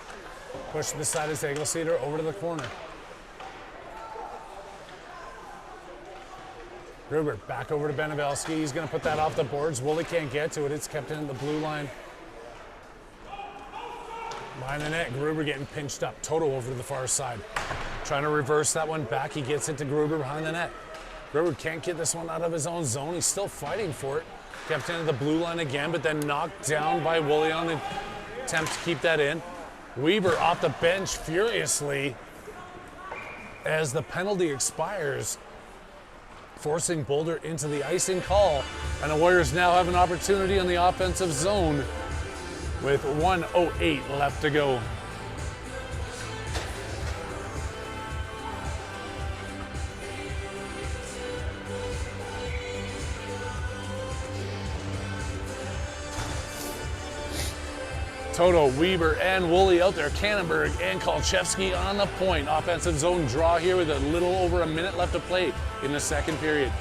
Pushed to the side of Egelseeder, over to the corner. Gruber back over to Benevelski. He's going to put that off the boards. Woolley can't get to it. It's kept in the blue line. Behind the net, Gruber getting pinched up. Toto over to the far side. Trying to reverse that one back. He gets it to Gruber behind the net. Gruber can't get this one out of his own zone. He's still fighting for it. Kept into the blue line again, but then knocked down by Woolley on the attempt to keep that in. Weaver off the bench furiously as the penalty expires, forcing Boulder into the icing call. And the Warriors now have an opportunity on the offensive zone with 1:08 left to go. Toto, Weaver, and Woolley out there. Kannenberg and Kolchevsky on the point. Offensive zone draw here with a little over a minute left to play in the second period.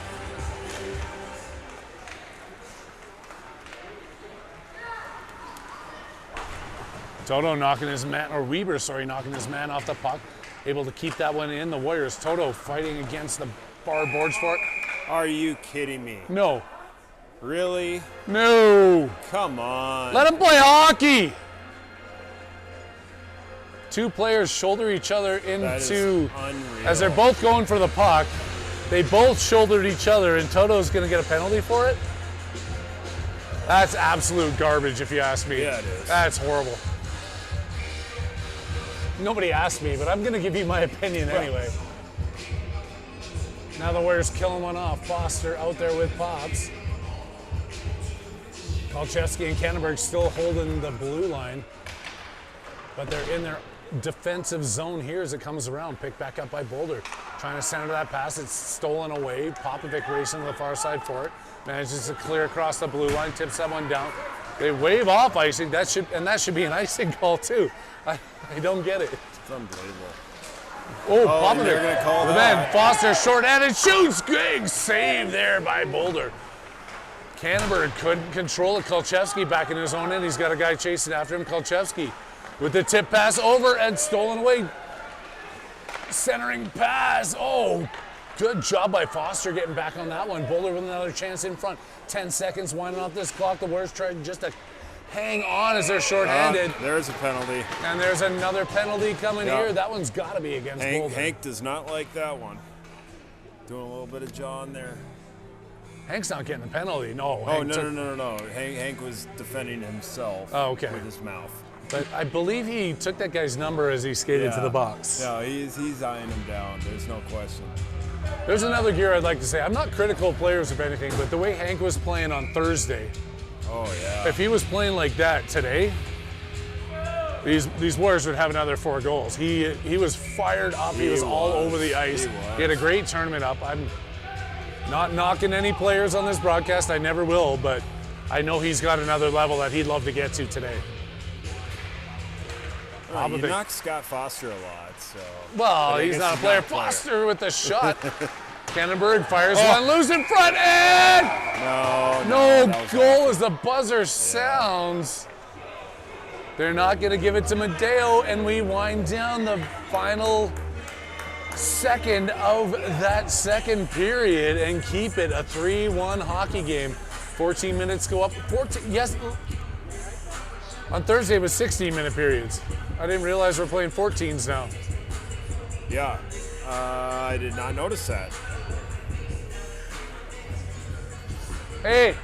Toto knocking his man, or Weaver, sorry, knocking his man off the puck. Able to keep that one in. The Warriors, Toto fighting against the far boards for it. Are you kidding me? No. Really? No. Come on. Let him play hockey. Two players shoulder each other into, as they're both going for the puck, they both shouldered each other, and Toto's going to get a penalty for it? That's absolute garbage, if you ask me. Yeah, it is. That's horrible. Nobody asked me, but I'm going to give you my opinion anyway. Now the Warriors killing one off. Foster out there with Pops. Kolchevsky and Kannenberg still holding the blue line, but they're in their defensive zone here as it comes around. Picked back up by Boulder. Trying to center that pass. It's stolen away. Popovic racing to the far side for it. Manages to clear across the blue line. Tips that one down. They wave off icing. That should be an icing call too. I don't get it. It's unbelievable. Oh, Popovic. They're going to call the that. man Foster short-handed shoots. Big save there by Boulder. Kannenberg couldn't control it. Kolchevsky back in his own end. He's got a guy chasing after him. Kolchevsky with the tip pass over and stolen away. Centering pass. Oh, good job by Foster getting back on that one. Boulder with another chance in front. 10 seconds winding off this clock. The Warriors trying just to hang on as they're shorthanded. There's a penalty. And there's another penalty coming here. That one's got to be against Boulder. Hank does not like that one. Doing a little bit of John there. Hank's not getting the penalty. No. Oh, no. Hank was defending himself with his mouth. But I believe he took that guy's number as he skated to the box. No, he's eyeing him down. There's no question. There's another gear I'd like to say. I'm not critical of players of anything, but the way Hank was playing on Thursday, if he was playing like that today, these Warriors would have another 4 goals. He was fired up. He was all over the ice. He had a great tournament up. I'm not knocking any players on this broadcast. I never will, but I know he's got another level that he'd love to get to today. You knocked Scott Foster a lot, so. Well, he's not a player. Foster with the shot. Kannenberg fires one loose in front, and no goal as the buzzer sounds. They're not going to give it to Madeo, and we wind down the final second of that second period and keep it a 3-1 hockey game. 14 minutes go up. 14, yes. On Thursday it was 16-minute periods. I didn't realize we're playing 14s now. Yeah, I did not notice that. Hey,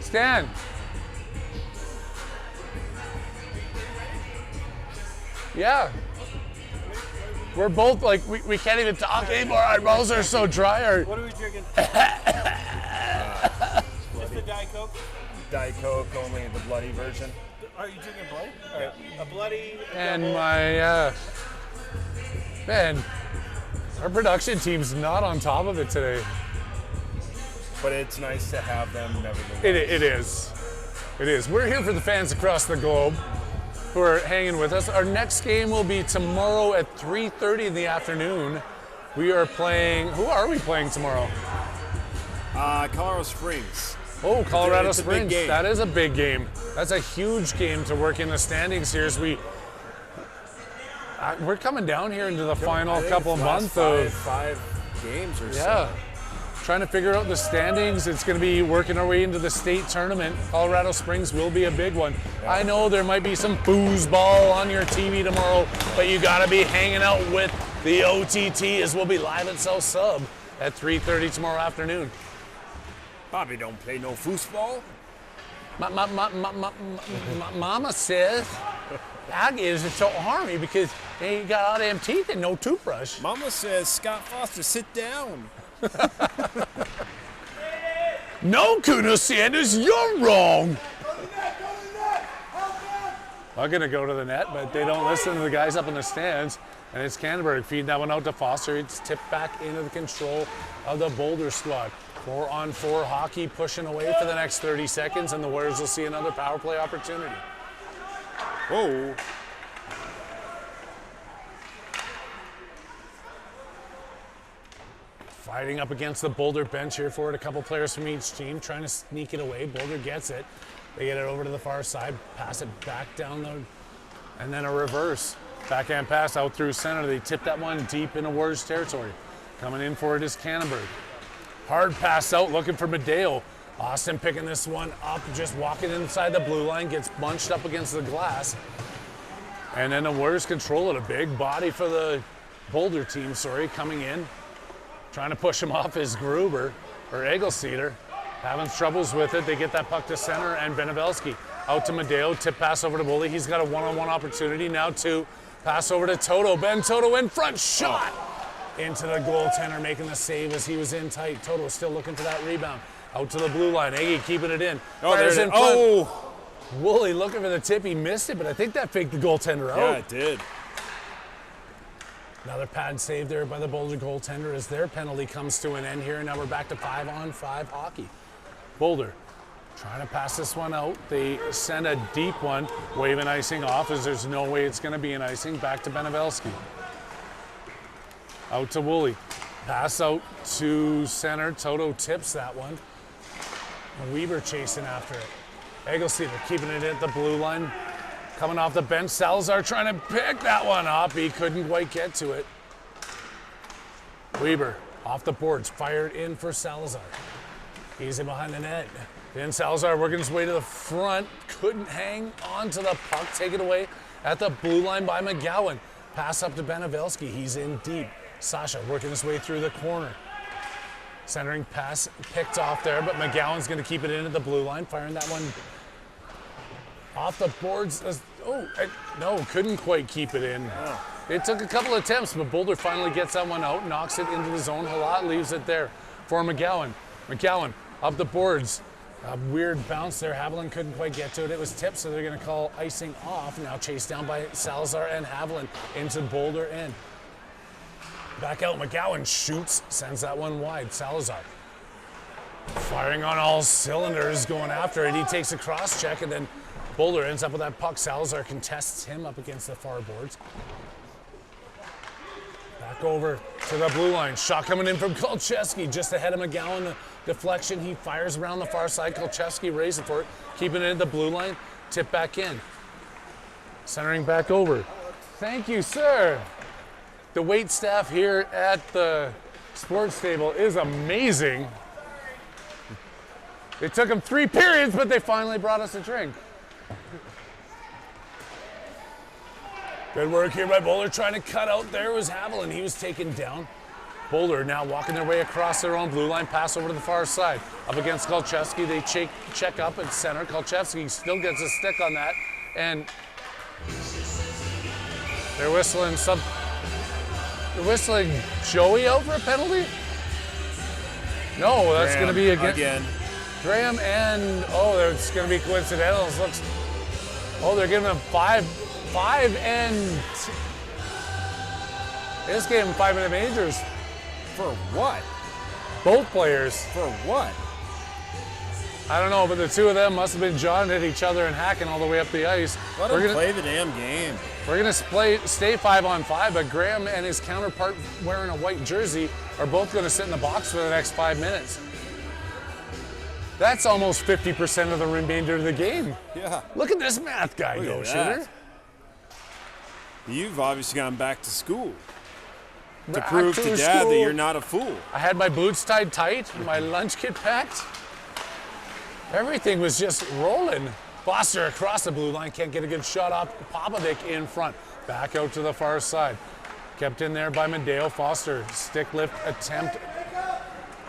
Stan. Yeah. We're both like, we can't even talk anymore. Our mouths are so dry. What are we drinking? Just the Diet Coke? Diet Coke, only the bloody version. Are you drinking bloody? All right. A bloody. And my, man, our production team's not on top of it today. But it's nice to have them nevertheless. It is. It is. We're here for the fans across the globe who are hanging with us. Our next game will be tomorrow at 3:30 in the afternoon. We are playing, who are we playing tomorrow? Colorado Springs. Oh, Colorado It's a Springs. big game. That is a big game. That's a huge game to work in the standings here as we're coming down here into the final couple of months of five games or so. Yeah. Trying to figure out the standings. It's going to be working our way into the state tournament. Colorado Springs will be a big one. Yeah. I know there might be some foosball on your TV tomorrow, but you got to be hanging out with the OTT as we'll be live at South Sub at 3:30 tomorrow afternoon. Bobby don't play no foosball. Mama says that is so harmy because he got all them teeth and no toothbrush. Mama says, Scott Foster, sit down. No, Kuno Sanders, you're wrong. I'm going to go to the net, but they don't listen to the guys up in the stands. And it's Kannenberg feeding that one out to Foster. It's tipped back into the control of the Boulder squad. 4-on-4 hockey pushing away for the next 30 seconds, and the Warriors will see another power play opportunity. Whoa. Fighting up against the Boulder bench here for it. A couple players from each team trying to sneak it away. Boulder gets it. They get it over to the far side, pass it back down the, and then a reverse. Backhand pass out through center. They tip that one deep into Warriors territory. Coming in for it is Kannenberg. Hard pass out, looking for Madeo. Austin picking this one up, just walking inside the blue line, gets bunched up against the glass. And then the Warriors control it. A big body for the Boulder team, coming in. Trying to push him off is Gruber, or Egelseeder. Having troubles with it. They get that puck to center, and Benevelski out to Madeo. Tip pass over to Bully. He's got a one-on-one opportunity. Now two. Pass over to Toto. Ben Toto in front. Shot into the goaltender, making the save as he was in tight. Toto still looking for that rebound. Out to the blue line. Eggie keeping it in. There's in front. Woolley looking for the tip. He missed it, but I think that faked the goaltender out. Yeah, it did. Another pad save there by the Boulder goaltender as their penalty comes to an end here. Now we're back to 5-on-5 hockey. Boulder trying to pass this one out. They send a deep one, waving icing off as there's no way it's going to be an icing. Back to Benevelski. Out to Woolley. Pass out to center. Toto tips that one. Weber chasing after it. Egelseeder keeping it at the blue line. Coming off the bench, Salazar trying to pick that one up. He couldn't quite get to it. Weber off the boards, fired in for Salazar. He's in behind the net. Then Salazar working his way to the front. Couldn't hang on to the puck. Taken away at the blue line by McGowan. Pass up to Benevelski. He's in deep. Sasha working his way through the corner. Centering pass picked off there, but McGowan's going to keep it in at the blue line. Firing that one off the boards. No, couldn't quite keep it in. It took a couple attempts, but Boulder finally gets that one out, knocks it into the zone. Halat leaves it there for McGowan. McGowan up the boards. A weird bounce there. Haviland couldn't quite get to it. It was tipped, so they're going to call icing off. Now chased down by Salazar and Haviland into Boulder end. Back out, McGowan shoots, sends that one wide. Salazar firing on all cylinders, going after it. He takes a cross check, and then Boulder ends up with that puck. Salazar contests him up against the far boards. Back over to the blue line. Shot coming in from Kolcheski, just ahead of McGowan. The deflection, he fires around the far side. Kolcheski raising for it, keeping it at the blue line. Tip back in. Centering back over. Thank you, sir. The wait staff here at the sports table is amazing. It took them 3 periods, but they finally brought us a drink. Good work here by Boulder, trying to cut out. There was Haviland. He was taken down. Boulder now walking their way across their own blue line, pass over to the far side. Up against Kolcheski, they check up at center. Kolcheski still gets a stick on that, and they're whistling Joey out for a penalty? No, that's going to be again. Graham and, it's going to be coincidental. They're giving him 5 and they just gave him 5-minute majors. For what? Both players. For what? I don't know, but the two of them must have been jawing at each other and hacking all the way up the ice. Let them play the damn game. We're going to stay 5-on-5, but Graham and his counterpart wearing a white jersey are both going to sit in the box for the next 5 minutes. That's almost 50% of the remainder of the game. Yeah. Look at this math guy go, Shooter. You've obviously gone back to school to prove to Dad that you're not a fool. I had my boots tied tight, my lunch kit packed. Everything was just rolling. Foster across the blue line, can't get a good shot off. Popovic in front, back out to the far side. Kept in there by Medeo. Foster, stick lift attempt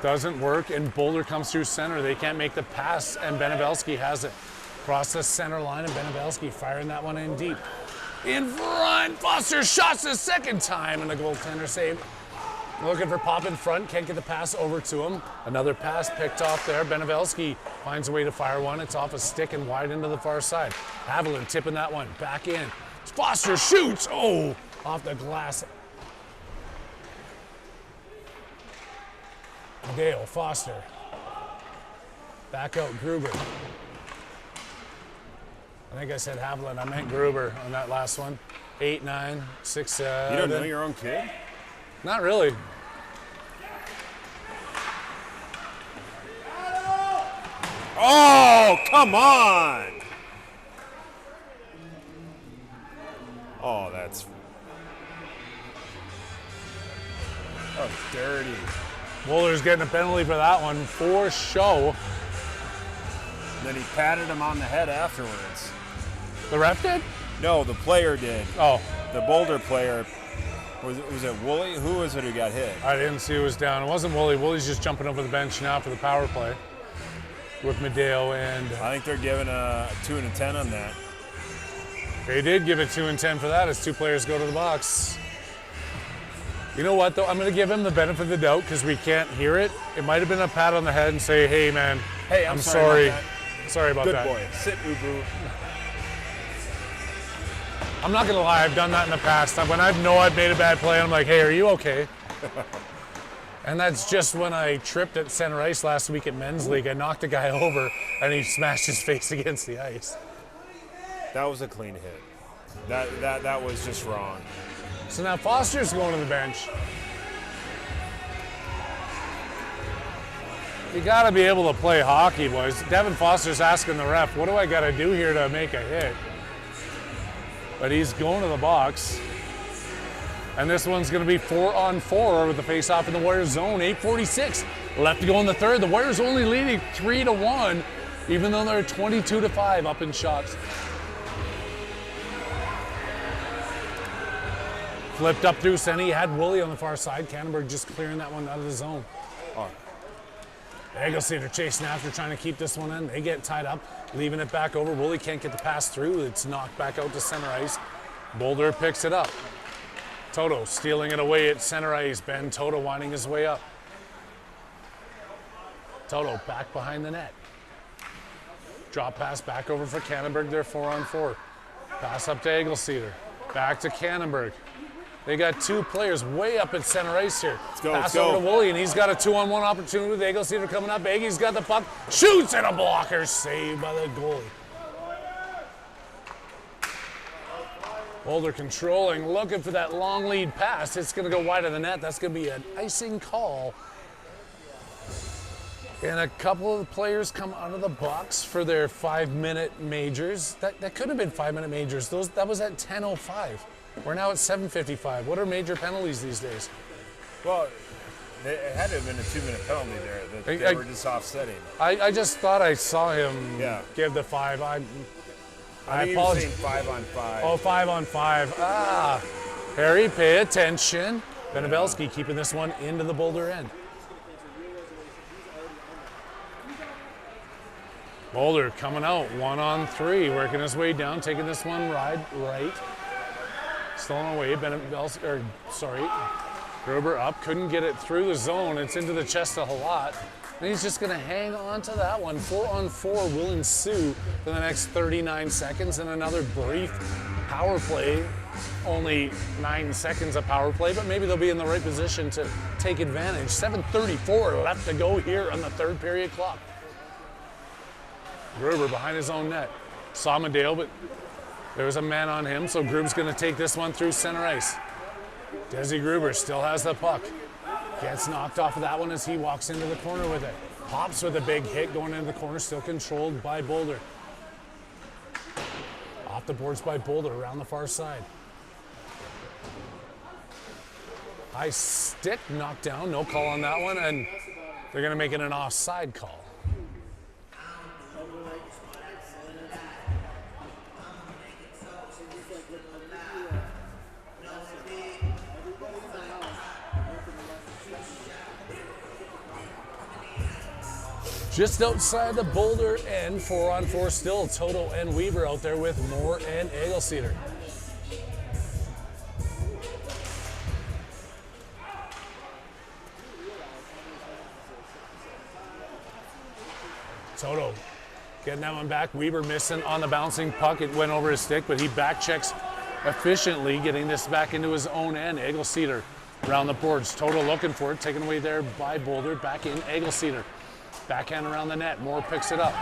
doesn't work, and Boulder comes through center. They can't make the pass, and Benevelski has it. Across the center line, and Benevelski firing that one in deep. In front, Foster shots the second time, and the goaltender save. Looking for Pop in front, can't get the pass over to him. Another pass picked off there. Benevelski finds a way to fire one. It's off a stick and wide into the far side. Haviland tipping that one back in. Foster shoots, off the glass. Dale, Foster. Back out, Gruber. I think I said Haviland, I meant Gruber on that last one. 8, 9, 6, 7. You don't know your own kid? Not really. Oh, come on! Oh, that was dirty. Boulder's getting a penalty for that one, for show. Then he patted him on the head afterwards. The ref did? No, the player did. Oh. The Boulder player. Was it Woolley? Who was it who got hit? I didn't see who was down. It wasn't Woolley. Woolley's just jumping over the bench now for the power play with Medeo and... I think they're giving a 2 and a 10 on that. They did give it 2 and 10 for that as 2 players go to the box. You know what, though? I'm going to give him the benefit of the doubt because we can't hear it. It might have been a pat on the head and say, hey, man, hey, I'm sorry. Sorry about that. Good boy. Sit, Ubu. I'm not going to lie. I've done that in the past. When I know I've made a bad play, I'm like, hey, are you okay? And that's just when I tripped at center ice last week at Men's League. I knocked a guy over, and he smashed his face against the ice. That was a clean hit. That was just wrong. So now Foster's going to the bench. You got to be able to play hockey, boys. Devin Foster's asking the ref, what do I got to do here to make a hit? but he's going to the box. And this one's going to be 4-on-4 with the face-off in the Warriors zone. 8:46 left to go in the third. The Warriors only leading 3-1, even though they're 22-5 up in shots. Flipped up through center. He had Woolley on the far side. Cannonberg just clearing that one out of the zone. Egelseeder chasing after, trying to keep this one in. They get tied up, leaving it back over. Woolley can't get the pass through. It's knocked back out to center ice. Boulder picks it up. Toto stealing it away at center ice. Ben Toto winding his way up. Toto back behind the net. Drop pass back over for Cannonberg. They're 4-on-4. Pass up to Egelseeder. Back to Cannonberg. They got two players way up at center ice here. Pass over to Woolley, and he's got a 2-on-1 opportunity with Egelseeder coming up. Eggy's got the puck, shoots, and a blocker saved by the goalie. Boulder controlling, looking for that long lead pass. It's going to go wide of the net. That's going to be an icing call. And a couple of the players come out of the box for their 5-minute majors. That could have been 5-minute majors. That was at 10:05. We're now at 7:55. What are major penalties these days? Well, it had to have been a 2-minute penalty there. That they were just offsetting. I just thought I saw him give the 5. I apologize. He was saying 5-on-5. Oh, 5-on-5. Harry, pay attention. Benabelski keeping this one into the Boulder end. Boulder coming out 1-on-3, working his way down, taking this one right. Stolen away, Gruber up, couldn't get it through the zone. It's into the chest of Halot. And he's just gonna hang on to that one. 4-on-4 will ensue for the next 39 seconds, and another brief power play. Only 9 seconds of power play, but maybe they'll be in the right position to take advantage. 7:34 left to go here on the third period clock. Gruber behind his own net. Saw Medale, but there was a man on him, so Gruber's going to take this one through center ice. Desi Gruber still has the puck. Gets knocked off of that one as he walks into the corner with it. Pops with a big hit going into the corner, still controlled by Boulder. Off the boards by Boulder around the far side. High stick knocked down, no call on that one, and they're going to make it an offside call. Just outside the Boulder end, 4-on-4 still. Toto and Weaver out there with Moore and Egelseeder. Toto getting that one back. Weaver missing on the bouncing puck. It went over his stick, but he back checks efficiently, getting this back into his own end. Egelseeder around the boards. Toto looking for it, taken away there by Boulder. Back in Egelseeder. Backhand around the net. Moore picks it up.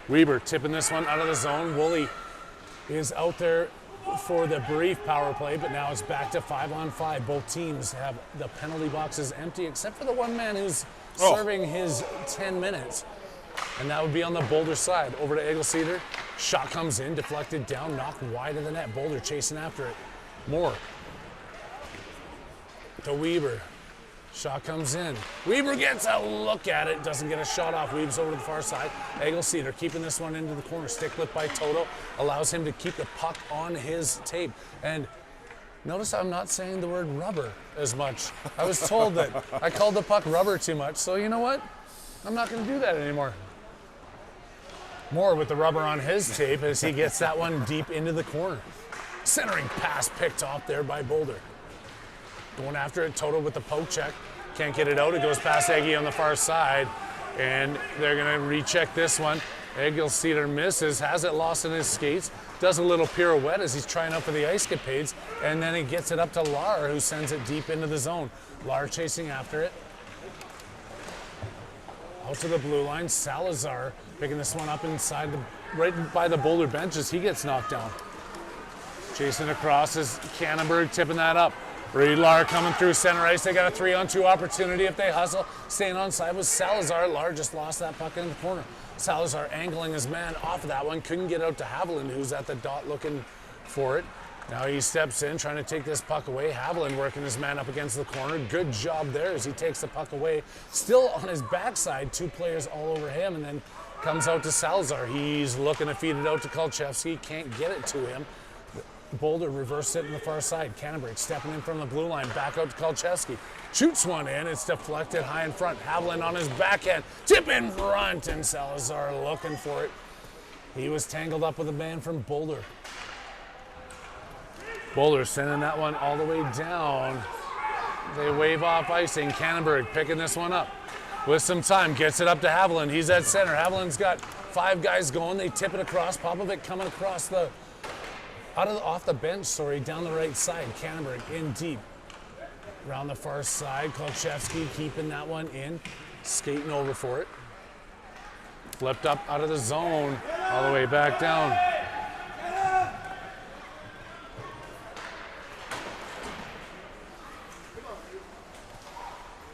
Weber tipping this one out of the zone. Woolley is out there for the brief power play, but now it's back to 5-on-5. Both teams have the penalty boxes empty, except for the one man who's serving his 10 minutes. And that would be on the Boulder side. Over to Egelseeder. Shot comes in, deflected down, knocked wide of the net. Boulder chasing after it. Moore to Weber. Shot comes in. Weber gets a look at it, doesn't get a shot off. Weaves over to the far side. Egelseeder keeping this one into the corner. Stick lift by Toto allows him to keep the puck on his tape. And notice I'm not saying the word rubber as much. I was told that I called the puck rubber too much, so you know what? I'm not going to do that anymore. Moore with the rubber on his tape as he gets that one deep into the corner. Centering pass picked off there by Boulder. Going after it, Toto with the poke check. Can't get it out. It goes past Eggy on the far side. And they're going to recheck this one. Egelseeder misses, has it lost in his skates. Does a little pirouette as he's trying out for the ice capades. And then he gets it up to Lahr, who sends it deep into the zone. Lahr chasing after it. Out to the blue line. Salazar picking this one up inside, right by the Boulder bench as he gets knocked down. Chasing across is Cannonberg tipping that up. Reed Lahr coming through center ice. They got a 3-on-2 opportunity if they hustle. Staying on side was Salazar. Lahr just lost that puck in the corner. Salazar angling his man off of that one. Couldn't get out to Haviland, who's at the dot looking for it. Now he steps in, trying to take this puck away. Haviland working his man up against the corner. Good job there as he takes the puck away. Still on his backside, 2 players all over him, and then comes out to Salazar. He's looking to feed it out to Kolchevsky. Can't get it to him. Boulder reversed it in the far side. Canterbury stepping in from the blue line. Back out to Kolchevsky. Shoots one in. It's deflected high in front. Haviland on his backhand. Tip in front, and Salazar looking for it. He was tangled up with a man from Boulder. Boulder sending that one all the way down. They wave off icing. Canterbury picking this one up with some time. Gets it up to Haviland. He's at center. Haviland's got 5 guys going. They tip it across. Popovic coming across the off the bench, down the right side. Canterbury in deep. Around the far side. Kolchevsky keeping that one in. Skating over for it. Flipped up out of the zone. All the way back down.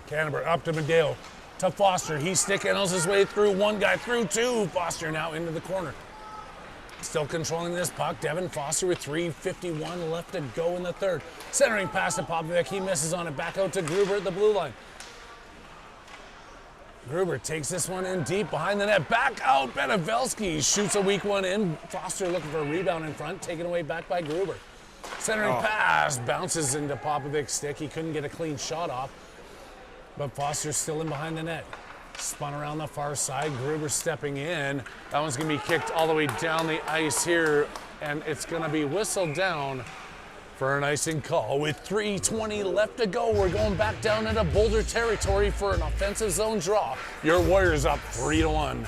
Canterbury up to McGill, to Foster. He stick handles his way through. 1 guy through 2. Foster now into the corner. Still controlling this puck. Devin Foster with 3:51 left to go in the third. Centering pass to Popovic. He misses on it. Back out to Gruber at the blue line. Gruber takes this one in deep behind the net. Back out. Benevelski shoots a weak one in. Foster looking for a rebound in front. Taken away back by Gruber. Centering pass. Bounces into Popovic's stick. He couldn't get a clean shot off. But Foster's still in behind the net. Spun around the far side. Gruber stepping in. That one's going to be kicked all the way down the ice here. And it's going to be whistled down for an icing call. With 3:20 left to go, we're going back down into Boulder territory for an offensive zone draw. Your Warriors up 3-1.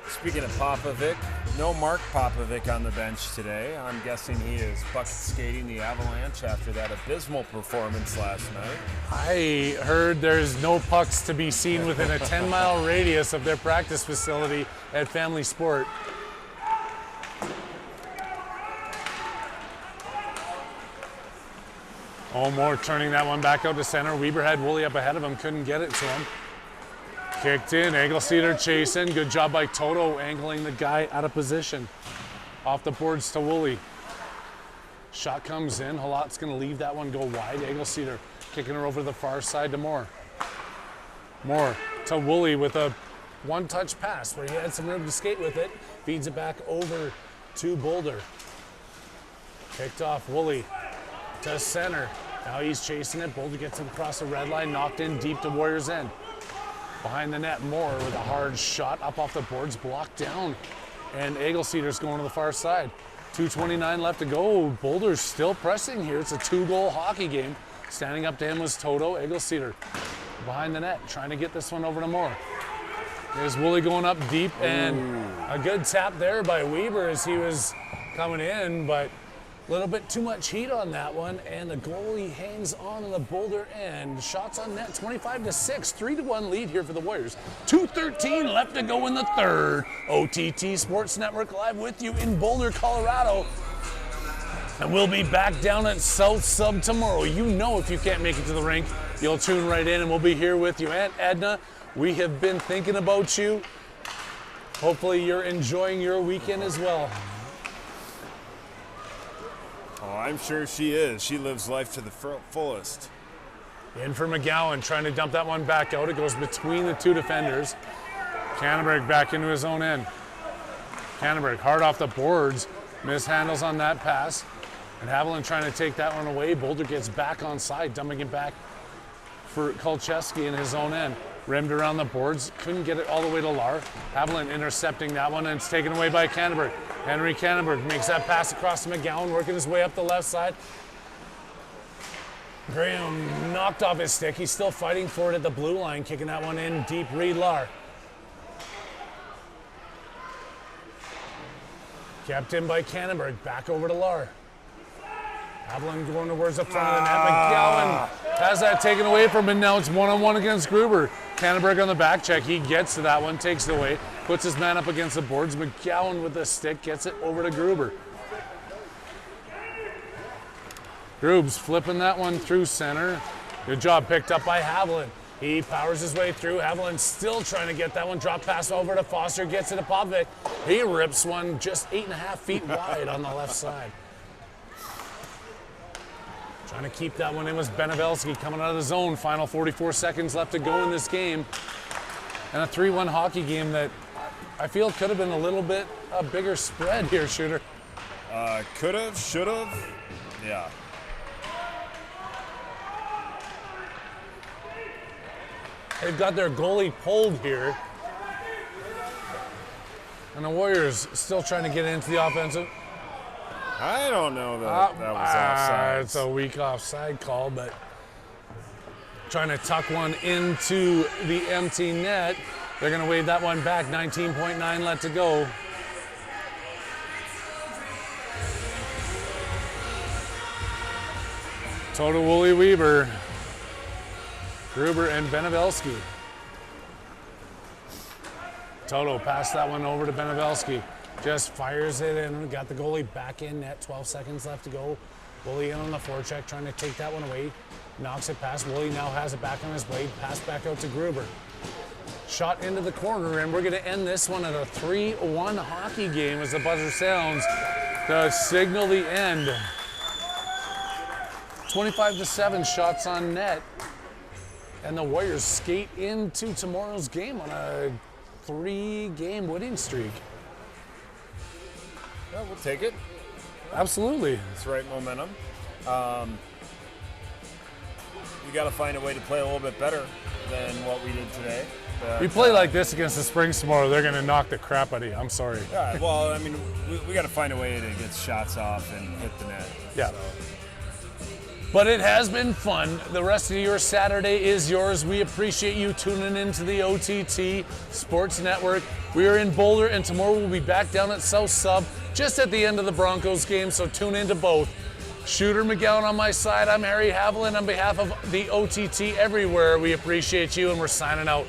Speaking of Popovic, no Mark Popovic on the bench today. I'm guessing he is bucket skating the Avalanche after that abysmal performance last night. I heard there's no pucks to be seen within a 10-mile radius of their practice facility at Family Sport. Moore turning that one back out to center. Weber had Woolley up ahead of him, couldn't get it to him. Kicked in, Egelseeder chasing. Good job by Toto, angling the guy out of position. Off the boards to Woolley. Shot comes in. Halot's going to leave that one go wide. Egelseeder kicking her over to the far side to Moore. Moore to Woolley with a one-touch pass where he had some room to skate with it. Feeds it back over to Boulder. Picked off Woolley to center. Now he's chasing it. Boulder gets it across the red line. Knocked in deep to Warriors' end. Behind the net, Moore with a hard shot up off the boards, blocked down. And Egelseeder's going to the far side. 2:29 left to go. Boulder's still pressing here. It's a 2-goal hockey game. Standing up to him was Toto. Egelseeder behind the net, trying to get this one over to Moore. There's Woolley going up deep, and a good tap there by Weber as he was coming in, but a little bit too much heat on that one, and the goalie hangs on the Boulder end. Shots on net, 25-6, 3-1 lead here for the Warriors. 2:13 left to go in the third. OTT Sports Network live with you in Boulder, Colorado. And we'll be back down at South Sub tomorrow. You know if you can't make it to the rink, you'll tune right in and we'll be here with you. Aunt Edna, we have been thinking about you. Hopefully you're enjoying your weekend as well. Oh, I'm sure she is. She lives life to the fullest. In for McGowan, trying to dump that one back out. It goes between the 2 defenders. Canterbury back into his own end. Canterbury hard off the boards. Mishandles on that pass. And Haviland trying to take that one away. Boulder gets back on side, dumping it back for Kolchevsky in his own end. Rimmed around the boards, couldn't get it all the way to Lar. Haviland intercepting that one, and it's taken away by Canterbury. Henry Canterbury makes that pass across to McGowan, working his way up the left side. Graham knocked off his stick. He's still fighting for it at the blue line, kicking that one in deep. Reed Lar. Kept in by Canterbury, back over to Lar. Haviland going towards the front of the net. McGowan has that taken away from him. Now it's one-on-one against Gruber. Canterbury on the back check. He gets to that one, takes it away, puts his man up against the boards. McGowan with the stick gets it over to Gruber. Grubes flipping that one through center. Good job picked up by Haviland. He powers his way through. Haviland still trying to get that one. Drop pass over to Foster. Gets it to Popovic. He rips one just 8.5 feet wide on the left side. Trying to keep that one in was Benevelski coming out of the zone. Final 44 seconds left to go in this game. And a 3-1 hockey game that I feel could have been a little bit a bigger spread here, Shooter. Could have, should have, yeah. They've got their goalie pulled here. And the Warriors still trying to get into the offensive. I don't know that that was offside. It's a weak offside call, but trying to tuck one into the empty net. They're going to wave that one back. 19.9 left to go. Toto Woolley Weber, Gruber, and Benevelski. Toto passed that one over to Benevelski. Just fires it in. Got the goalie back in net. 12 seconds left to go. Woolley in on the forecheck, trying to take that one away. Knocks it past. Woolley now has it back on his blade. Pass back out to Gruber. Shot into the corner, and we're going to end this one at a 3-1 hockey game as the buzzer sounds to signal the end. 25-7 shots on net, and the Warriors skate into tomorrow's game on a 3-game winning streak. Yeah, we'll take it. Absolutely. It's the right momentum. We got to find a way to play a little bit better than what we did today. But, We play like this against the Springs tomorrow, they're going to knock the crap out of you. I'm sorry. Yeah, well, I mean, we got to find a way to get shots off and hit the net. Yeah. So. But it has been fun. The rest of your Saturday is yours. We appreciate you tuning into the OTT Sports Network. We are in Boulder, and tomorrow we'll be back down at South Sub just at the end of the Broncos game, so tune into both. Shooter McGowan on my side. I'm Harry Haviland on behalf of the OTT everywhere. We appreciate you, and we're signing out.